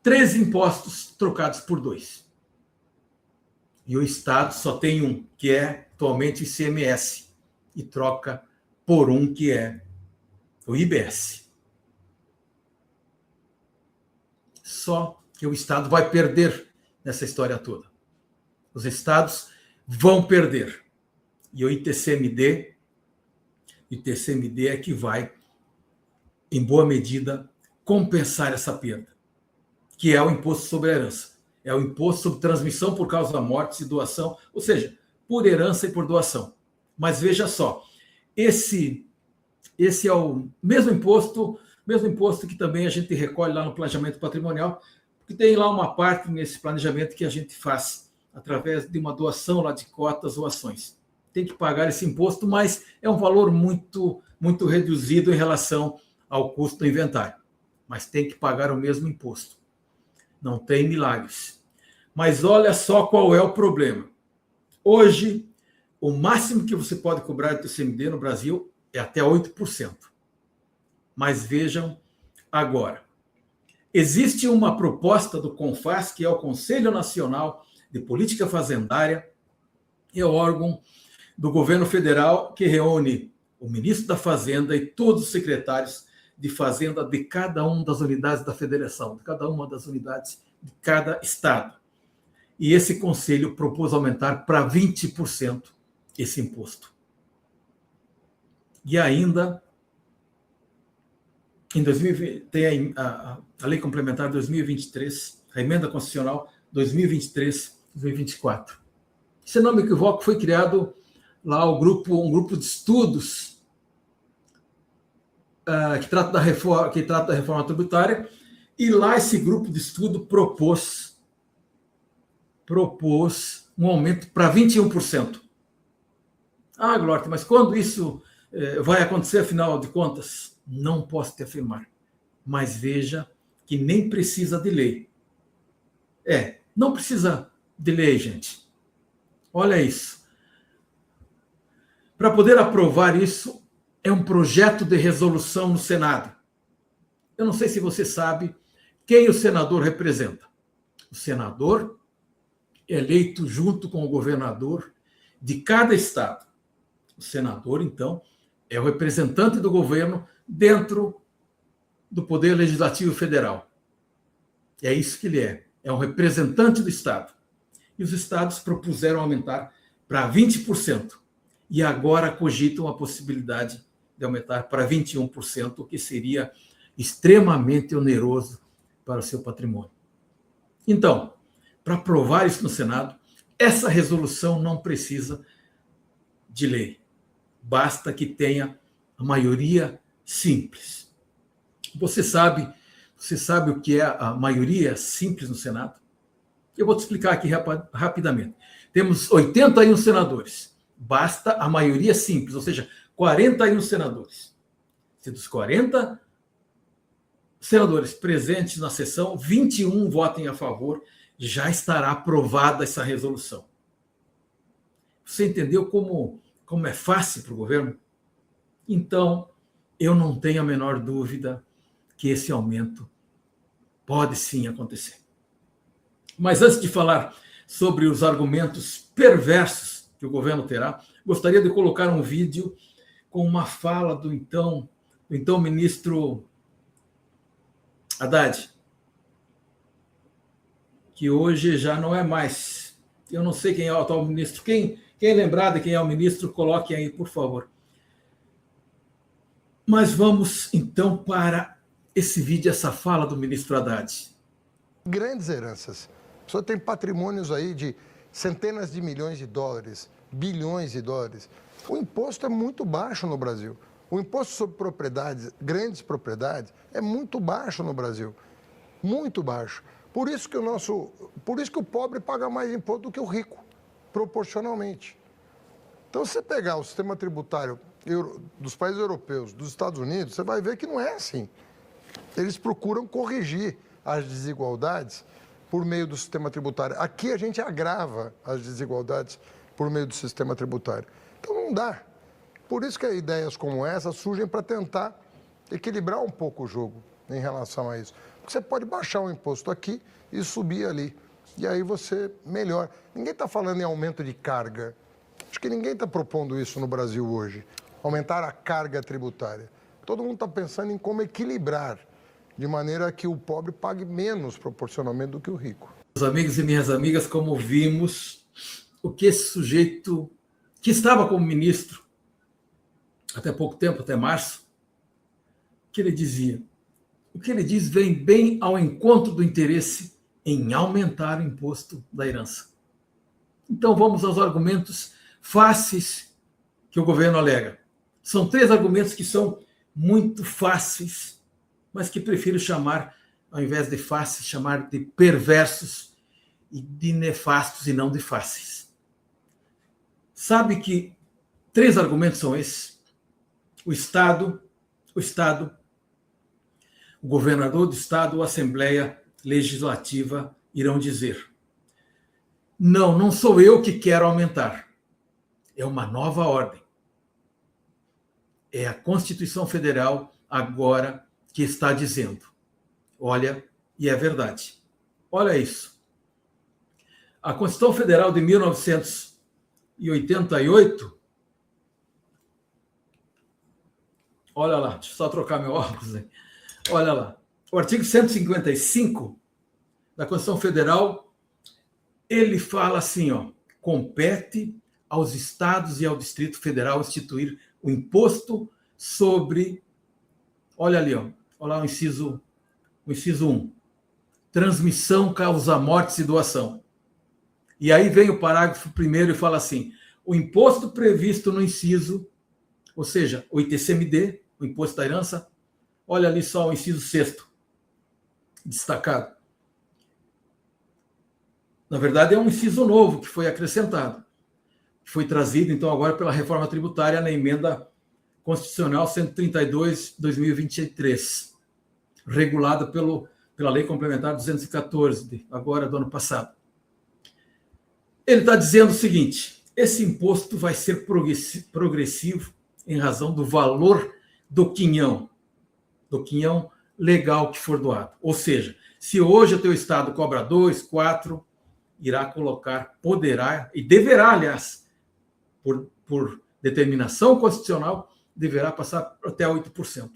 3 impostos trocados por 2. E o Estado só tem um, que é atualmente o ICMS, e troca por um, que é o IBS. Só que o Estado vai perder nessa história toda. Os estados vão perder. E o ITCMD é que vai, em boa medida, compensar essa perda, que é o imposto sobre a herança. É o imposto sobre transmissão por causa da morte e doação, ou seja, por herança e por doação. Mas veja só, esse é o mesmo imposto que também a gente recolhe lá no planejamento patrimonial, porque tem lá uma parte nesse planejamento que a gente faz através de uma doação lá de cotas ou ações. Tem que pagar esse imposto, mas é um valor muito, muito reduzido em relação ao custo do inventário. Mas tem que pagar o mesmo imposto. Não tem milagres. Mas olha só qual é o problema. Hoje, o máximo que você pode cobrar de ITCMD no Brasil é até 8%. Mas vejam agora. Existe uma proposta do CONFAS, que é o Conselho Nacional de Política Fazendária, é o órgão do governo federal que reúne o ministro da Fazenda e todos os secretários de Fazenda de cada uma das unidades da federação, de cada uma das unidades de cada estado. E esse conselho propôs aumentar para 20% esse imposto. E ainda, em 2020, tem a Lei Complementar 2023, a Emenda Constitucional 2023-2024. Se não me equivoco, foi criado lá um grupo de estudos que trata da reforma tributária, e lá esse grupo de estudo propôs um aumento para 21%. Ah, Glória, mas quando isso vai acontecer, afinal de contas? Não posso te afirmar. Mas veja que nem precisa de lei. Não precisa de lei, gente. Olha isso. Para poder aprovar isso, é um projeto de resolução no Senado. Eu não sei se você sabe quem o senador representa. O senador é eleito junto com o governador de cada estado. O senador, então, é o representante do governo dentro do Poder Legislativo Federal. É isso que ele é. É um representante do Estado. E os estados propuseram aumentar para 20%. E agora cogitam a possibilidade de aumentar para 21%, o que seria extremamente oneroso para o seu patrimônio. Então, para aprovar isso no Senado, essa resolução não precisa de lei. Basta que tenha a maioria simples. Você sabe o que é a maioria simples no Senado? Eu vou te explicar aqui rapidamente. Temos 81 senadores. Basta a maioria simples, ou seja, 41 senadores. Se dos 40 senadores presentes na sessão, 21 votem a favor, já estará aprovada essa resolução. Você entendeu como é fácil para o governo? Então, eu não tenho a menor dúvida que esse aumento pode sim acontecer. Mas antes de falar sobre os argumentos perversos que o governo terá, gostaria de colocar um vídeo com uma fala do então ministro Haddad, que hoje já não é mais. Eu não sei quem é o atual ministro. Quem lembrar de quem é o ministro, coloque aí, por favor. Mas vamos, então, para esse vídeo, essa fala do ministro Haddad. Grandes heranças. A pessoa tem patrimônios aí de centenas de milhões de dólares, bilhões de dólares. O imposto é muito baixo no Brasil. O imposto sobre propriedades, grandes propriedades, é muito baixo no Brasil. Muito baixo. Por isso que o pobre paga mais imposto do que o rico, proporcionalmente. Então, se você pegar o sistema tributário dos países europeus, dos Estados Unidos, você vai ver que não é assim. Eles procuram corrigir as desigualdades por meio do sistema tributário. Aqui a gente agrava as desigualdades por meio do sistema tributário. Então não dá. Por isso que ideias como essa surgem para tentar equilibrar um pouco o jogo em relação a isso. Porque você pode baixar o imposto aqui e subir ali. E aí você melhora. Ninguém está falando em aumento de carga. Acho que ninguém está propondo isso no Brasil hoje. Aumentar a carga tributária. Todo mundo está pensando em como equilibrar, de maneira que o pobre pague menos proporcionalmente do que o rico. Meus amigos e minhas amigas, como vimos, o que esse sujeito, que estava como ministro até pouco tempo, até março, que ele dizia, o que ele diz vem bem ao encontro do interesse em aumentar o imposto da herança. Então vamos aos argumentos fáceis que o governo alega. São 3 argumentos que são muito fáceis, mas que prefiro chamar, ao invés de fáceis, chamar de perversos e de nefastos e não de fáceis. Sabe que 3 argumentos são esses? O Estado, o governador do Estado, a Assembleia Legislativa irão dizer: não sou eu que quero aumentar. É uma nova ordem. É a Constituição Federal agora que está dizendo. Olha, e é verdade. Olha isso. A Constituição Federal de 1988 Olha lá, deixa eu só trocar meu óculos aí. Olha lá. O artigo 155 da Constituição Federal, ele fala assim, ó, compete aos estados e ao Distrito Federal instituir o imposto sobre, olha ali, ó, olha lá o inciso 1, transmissão, causa mortes e doação. E aí vem o parágrafo 1º e fala assim, o imposto previsto no inciso, ou seja, o ITCMD, o imposto da herança, olha ali só o inciso 6º, destacado. Na verdade, é um inciso novo que foi acrescentado, que foi trazido, então, agora pela reforma tributária na emenda constitucional 132/2023, regulada pela Lei Complementar 214, agora do ano passado. Ele está dizendo o seguinte, esse imposto vai ser progressivo em razão do valor do quinhão legal que for doado. Ou seja, se hoje o teu estado cobra 2, 4, irá colocar, poderá e deverá, aliás, por determinação constitucional, deverá passar até 8%.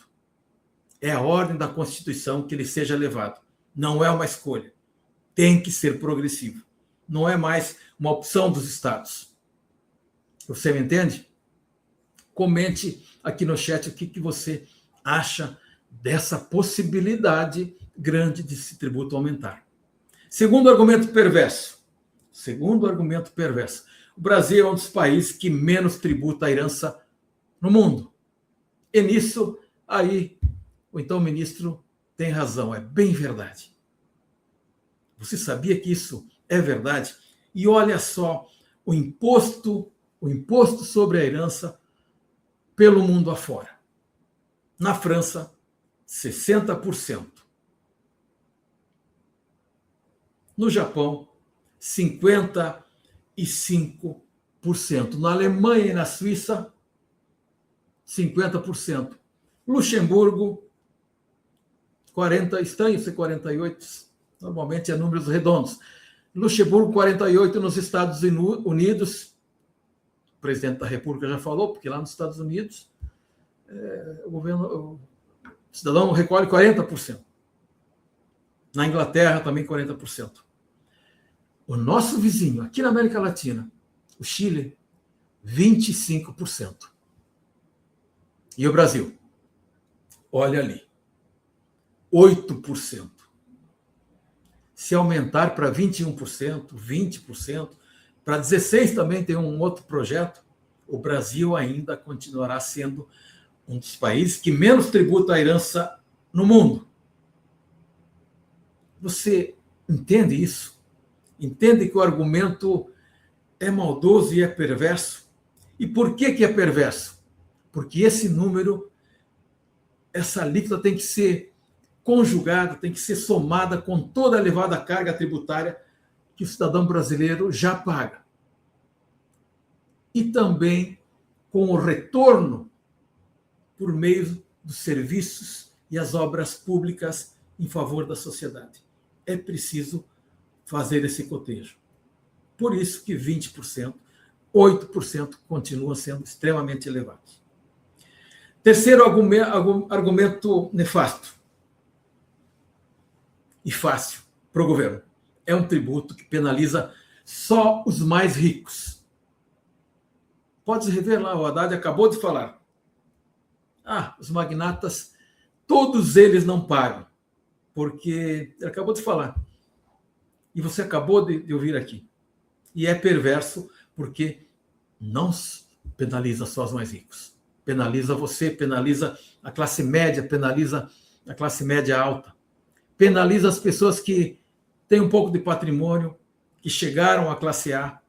É a ordem da Constituição que ele seja elevado. Não é uma escolha. Tem que ser progressivo. Não é mais uma opção dos estados. Você me entende? Comente aqui no chat o que você acha dessa possibilidade grande de esse tributo aumentar. Segundo argumento perverso. O Brasil é um dos países que menos tributa a herança no mundo. E nisso, aí, o então ministro tem razão, é bem verdade. Você sabia que isso é verdade? E olha só, o imposto sobre a herança pelo mundo afora. Na França, 60%. No Japão, 55%. Na Alemanha e na Suíça, 50%. Luxemburgo, 40%, estranho ser 48%, normalmente é números redondos. Luxemburgo, 48% nos Estados Unidos, o presidente da República já falou, porque lá nos Estados Unidos, o cidadão recolhe 40%. Na Inglaterra, também 40%. O nosso vizinho, aqui na América Latina, o Chile, 25%. E o Brasil? Olha ali, 8%. Se aumentar para 21%, 20%, para 16% também tem um outro projeto, o Brasil ainda continuará sendo um dos países que menos tributa a herança no mundo. Você entende isso? Entende que o argumento é maldoso e é perverso? E por que é perverso? Porque esse número, essa alíquota tem que ser conjugada, tem que ser somada com toda a elevada carga tributária que o cidadão brasileiro já paga. E também com o retorno por meio dos serviços e as obras públicas em favor da sociedade. É preciso fazer esse cotejo. Por isso que 20%, 8% continuam sendo extremamente elevados. Terceiro argumento nefasto e fácil para o governo. É um tributo que penaliza só os mais ricos. Pode rever lá, o Haddad acabou de falar. Os magnatas, todos eles não pagam, porque ele acabou de falar. E você acabou de ouvir aqui. E é perverso porque não penaliza só os mais ricos. Penaliza você, penaliza a classe média, penaliza a classe média alta. Penaliza as pessoas que têm um pouco de patrimônio, que chegaram à classe A.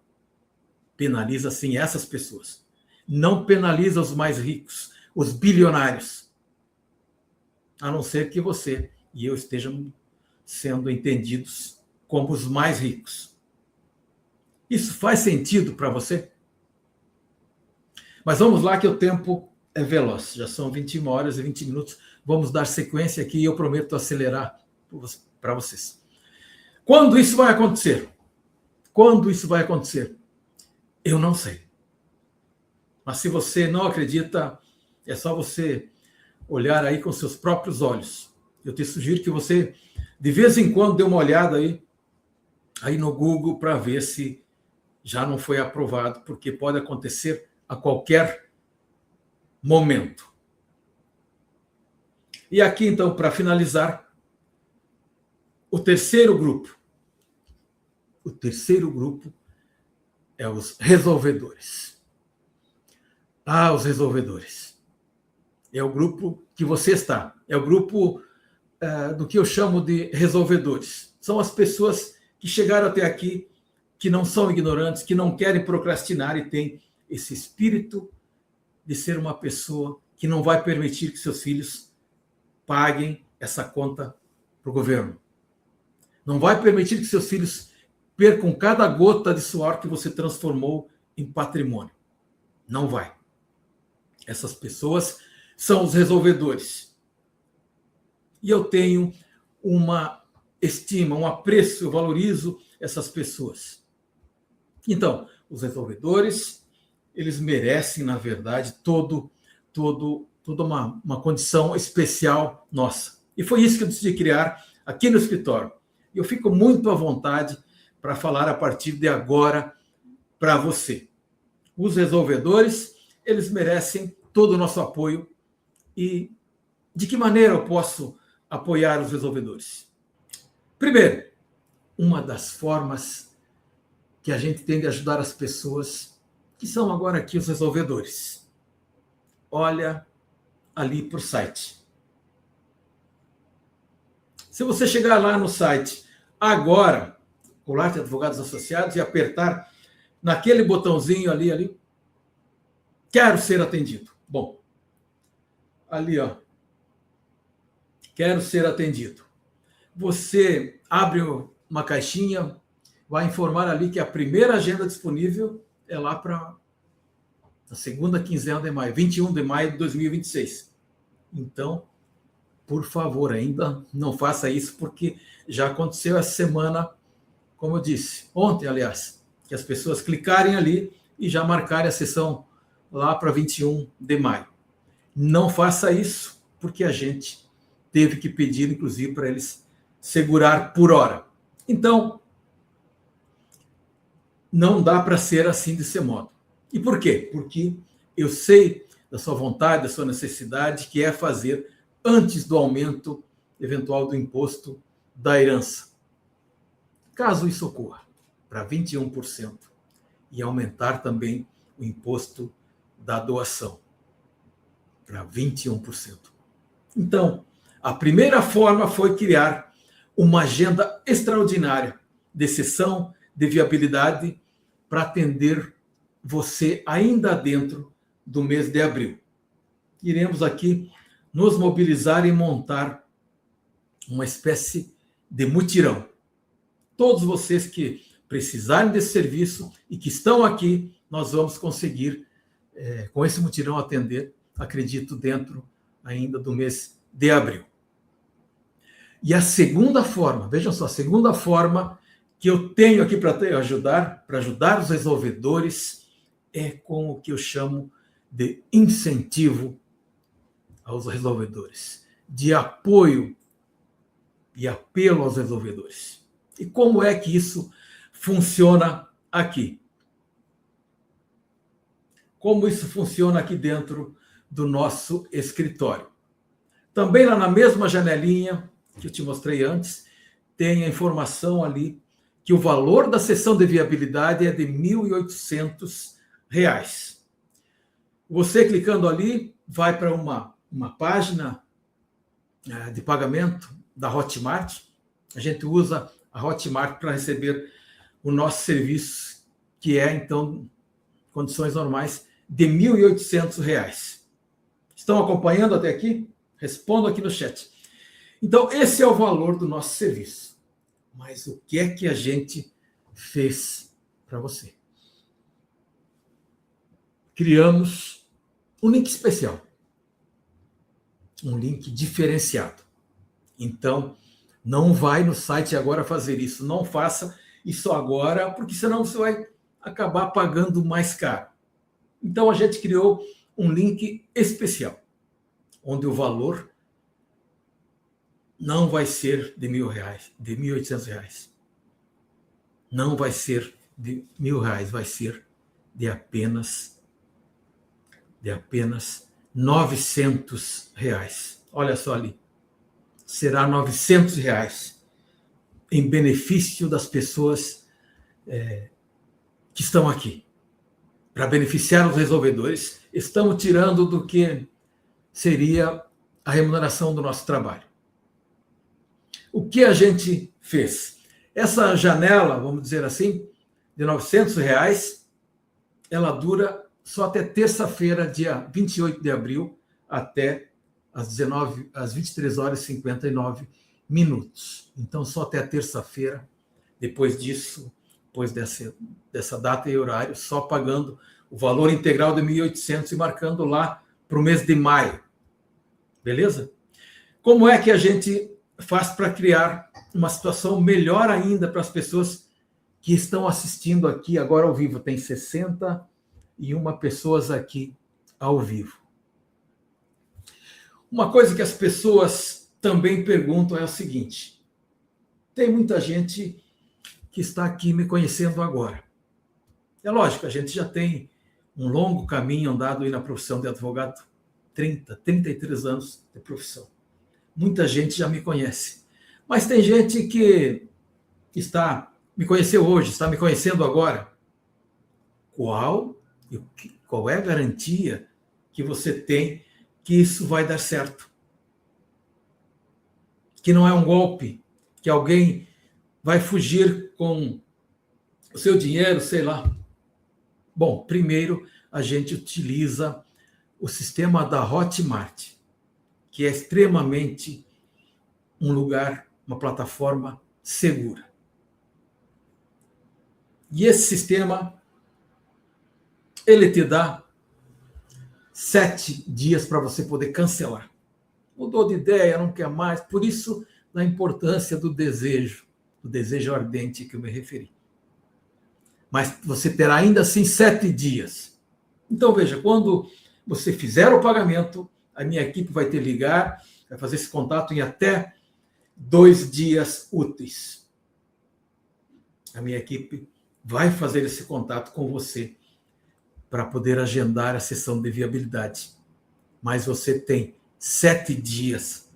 Penaliza, sim, essas pessoas. Não penaliza os mais ricos, os bilionários. A não ser que você e eu estejam sendo entendidos como os mais ricos. Isso faz sentido para você? Mas vamos lá que o tempo é veloz. Já são 21 horas e 20 minutos. Vamos dar sequência aqui e eu prometo acelerar para vocês. Quando isso vai acontecer? Quando isso vai acontecer? Eu não sei. Mas se você não acredita, é só você olhar aí com seus próprios olhos. Eu te sugiro que você, de vez em quando, dê uma olhada aí no Google para ver se já não foi aprovado, porque pode acontecer a qualquer momento. E aqui, então, para finalizar, o terceiro grupo. O terceiro grupo é os resolvedores. Os resolvedores. É o grupo que você está. É o grupo do que eu chamo de resolvedores. São as pessoas que chegaram até aqui, que não são ignorantes, que não querem procrastinar e têm esse espírito de ser uma pessoa que não vai permitir que seus filhos paguem essa conta para o governo. Não vai permitir que seus filhos percam cada gota de suor que você transformou em patrimônio. Não vai. Essas pessoas são os resolvedores. E eu tenho uma estima, um apreço, eu valorizo essas pessoas. Então, os resolvedores, eles merecem, na verdade, toda uma condição especial nossa. E foi isso que eu decidi criar aqui no escritório. E eu fico muito à vontade para falar a partir de agora para você. Os resolvedores, eles merecem todo o nosso apoio. E de que maneira eu posso apoiar os resolvedores? Primeiro, uma das formas que a gente tem de ajudar as pessoas, que são agora aqui os resolvedores. Olha ali para o site. Se você chegar lá no site agora, Goulart Advogados Associados, e apertar naquele botãozinho ali, quero ser atendido. Bom, ali, ó, quero ser atendido. Você abre uma caixinha, vai informar ali que a primeira agenda disponível é lá para a segunda quinzena de maio, 21 de maio de 2026. Então, por favor, ainda não faça isso, porque já aconteceu essa semana, como eu disse, ontem, aliás, que as pessoas clicarem ali e já marcarem a sessão lá para 21 de maio. Não faça isso, porque a gente teve que pedir, inclusive, para eles segurar por hora. Então, não dá para ser assim desse modo. E por quê? Porque eu sei da sua vontade, da sua necessidade, que é fazer antes do aumento eventual do imposto da herança. Caso isso ocorra, para 21%, e aumentar também o imposto da doação, para 21%. Então, a primeira forma foi criar uma agenda extraordinária de sessão de viabilidade para atender você ainda dentro do mês de abril. Iremos aqui nos mobilizar e montar uma espécie de mutirão. Todos vocês que precisarem desse serviço e que estão aqui, nós vamos conseguir, com esse mutirão, atender, acredito, dentro ainda do mês de abril. E a segunda forma, vejam só, a segunda forma que eu tenho aqui para ajudar os resolvedores, é com o que eu chamo de incentivo aos resolvedores, de apoio e apelo aos resolvedores. E como é que isso funciona aqui? Como isso funciona aqui dentro do nosso escritório? Também lá na mesma janelinha que eu te mostrei antes, tem a informação ali que o valor da sessão de viabilidade é de R$ 1.800. Você clicando ali, vai para uma página de pagamento da Hotmart. A gente usa a Hotmart para receber o nosso serviço, que é, então, condições normais, de R$ 1.800. Estão acompanhando até aqui? Respondam aqui no chat. Então, esse é o valor do nosso serviço. Mas o que é que a gente fez para você? Criamos um link especial. Um link diferenciado. Então, não vai no site agora fazer isso. Não faça isso agora, porque senão você vai acabar pagando mais caro. Então, a gente criou um link especial. onde o valor não vai ser de R$ 1.000, de R$ 1.800. Não vai ser de R$ 1.000, vai ser de apenas R$ 900. Olha só ali. Será R$ 900 em benefício das pessoas que estão aqui. Para beneficiar os resolvedores, estamos tirando do que seria a remuneração do nosso trabalho. O que a gente fez? Essa janela, vamos dizer assim, de R$ 900, ela dura só até terça-feira, dia 28 de abril, até às 23h59. Então, só até a terça-feira. Depois disso, depois dessa data e horário, só pagando o valor integral de 1.800 e marcando lá para o mês de maio. Beleza? Como é que a gente faz para criar uma situação melhor ainda para as pessoas que estão assistindo aqui agora ao vivo? Tem 61 pessoas aqui ao vivo. Uma coisa que as pessoas também perguntam é o seguinte: tem muita gente que está aqui me conhecendo agora. É lógico, a gente já tem um longo caminho andado aí na profissão de advogado, 33 anos de profissão. Muita gente já me conhece. Mas tem gente que me conheceu hoje, está me conhecendo agora. Qual é a garantia que você tem que isso vai dar certo? Que não é um golpe, que alguém vai fugir com o seu dinheiro, sei lá. Bom, primeiro a gente utiliza o sistema da Hotmart, que é extremamente um lugar, uma plataforma segura. E esse sistema, ele te dá 7 dias para você poder cancelar. Mudou de ideia, não quer mais, por isso da importância do desejo ardente que eu me referi. Mas você terá ainda assim 7 dias. Então, veja, quando você fizer o pagamento, a minha equipe vai te ligar, vai fazer esse contato em até 2 dias úteis. A minha equipe vai fazer esse contato com você para poder agendar a sessão de viabilidade. Mas você tem 7 dias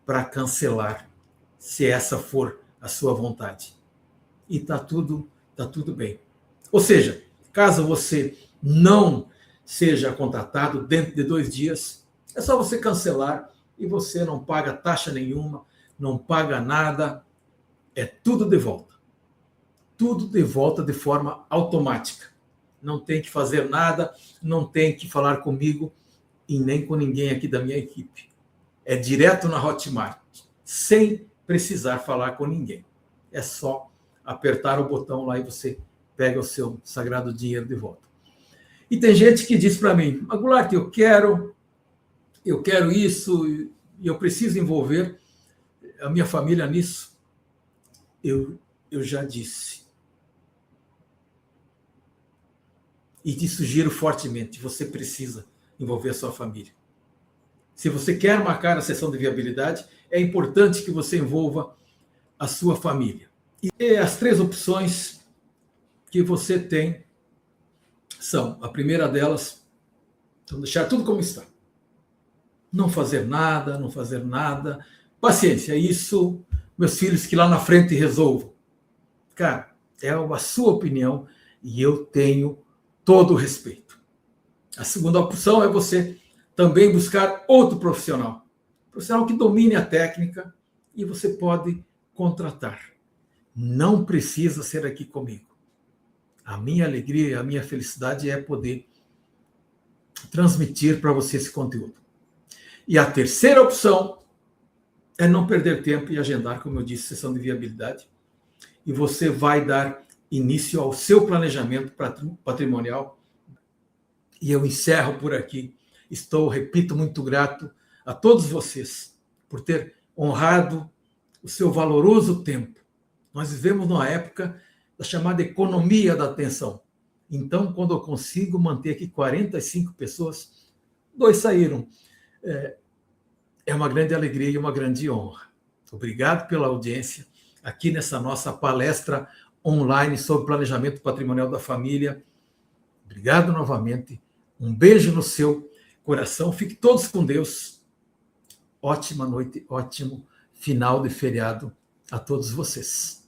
para cancelar, se essa for a sua vontade. E tá tudo bem. Ou seja, caso você não seja contratado dentro de 2 dias, é só você cancelar e você não paga taxa nenhuma, não paga nada, é tudo de volta. Tudo de volta de forma automática. Não tem que fazer nada, não tem que falar comigo e nem com ninguém aqui da minha equipe. É direto na Hotmart, sem precisar falar com ninguém. É só apertar o botão lá e você pega o seu sagrado dinheiro de volta. E tem gente que diz para mim: Goulart, eu quero isso e eu preciso envolver a minha família nisso. Eu já disse. E te sugiro fortemente, você precisa envolver a sua família. Se você quer marcar a sessão de viabilidade, é importante que você envolva a sua família. E as 3 opções que você tem são, a primeira delas, então deixar tudo como está. Não fazer nada. Paciência, isso, meus filhos que lá na frente resolvam. Cara, é a sua opinião e eu tenho todo o respeito. A segunda opção é você também buscar outro profissional que domine a técnica e você pode contratar. Não precisa ser aqui comigo. A minha alegria, a minha felicidade é poder transmitir para você esse conteúdo. E a terceira opção é não perder tempo e agendar, como eu disse, sessão de viabilidade. E você vai dar início ao seu planejamento patrimonial. E eu encerro por aqui. Repito, muito grato a todos vocês por ter honrado o seu valoroso tempo. Nós vivemos numa época da chamada economia da atenção. Então, quando eu consigo manter aqui 45 pessoas, 2 saíram é uma grande alegria e uma grande honra. Obrigado pela audiência aqui nessa nossa palestra online sobre planejamento patrimonial da família. Obrigado novamente. Um beijo no seu coração. Fiquem todos com Deus. Ótima noite, ótimo final de feriado a todos vocês.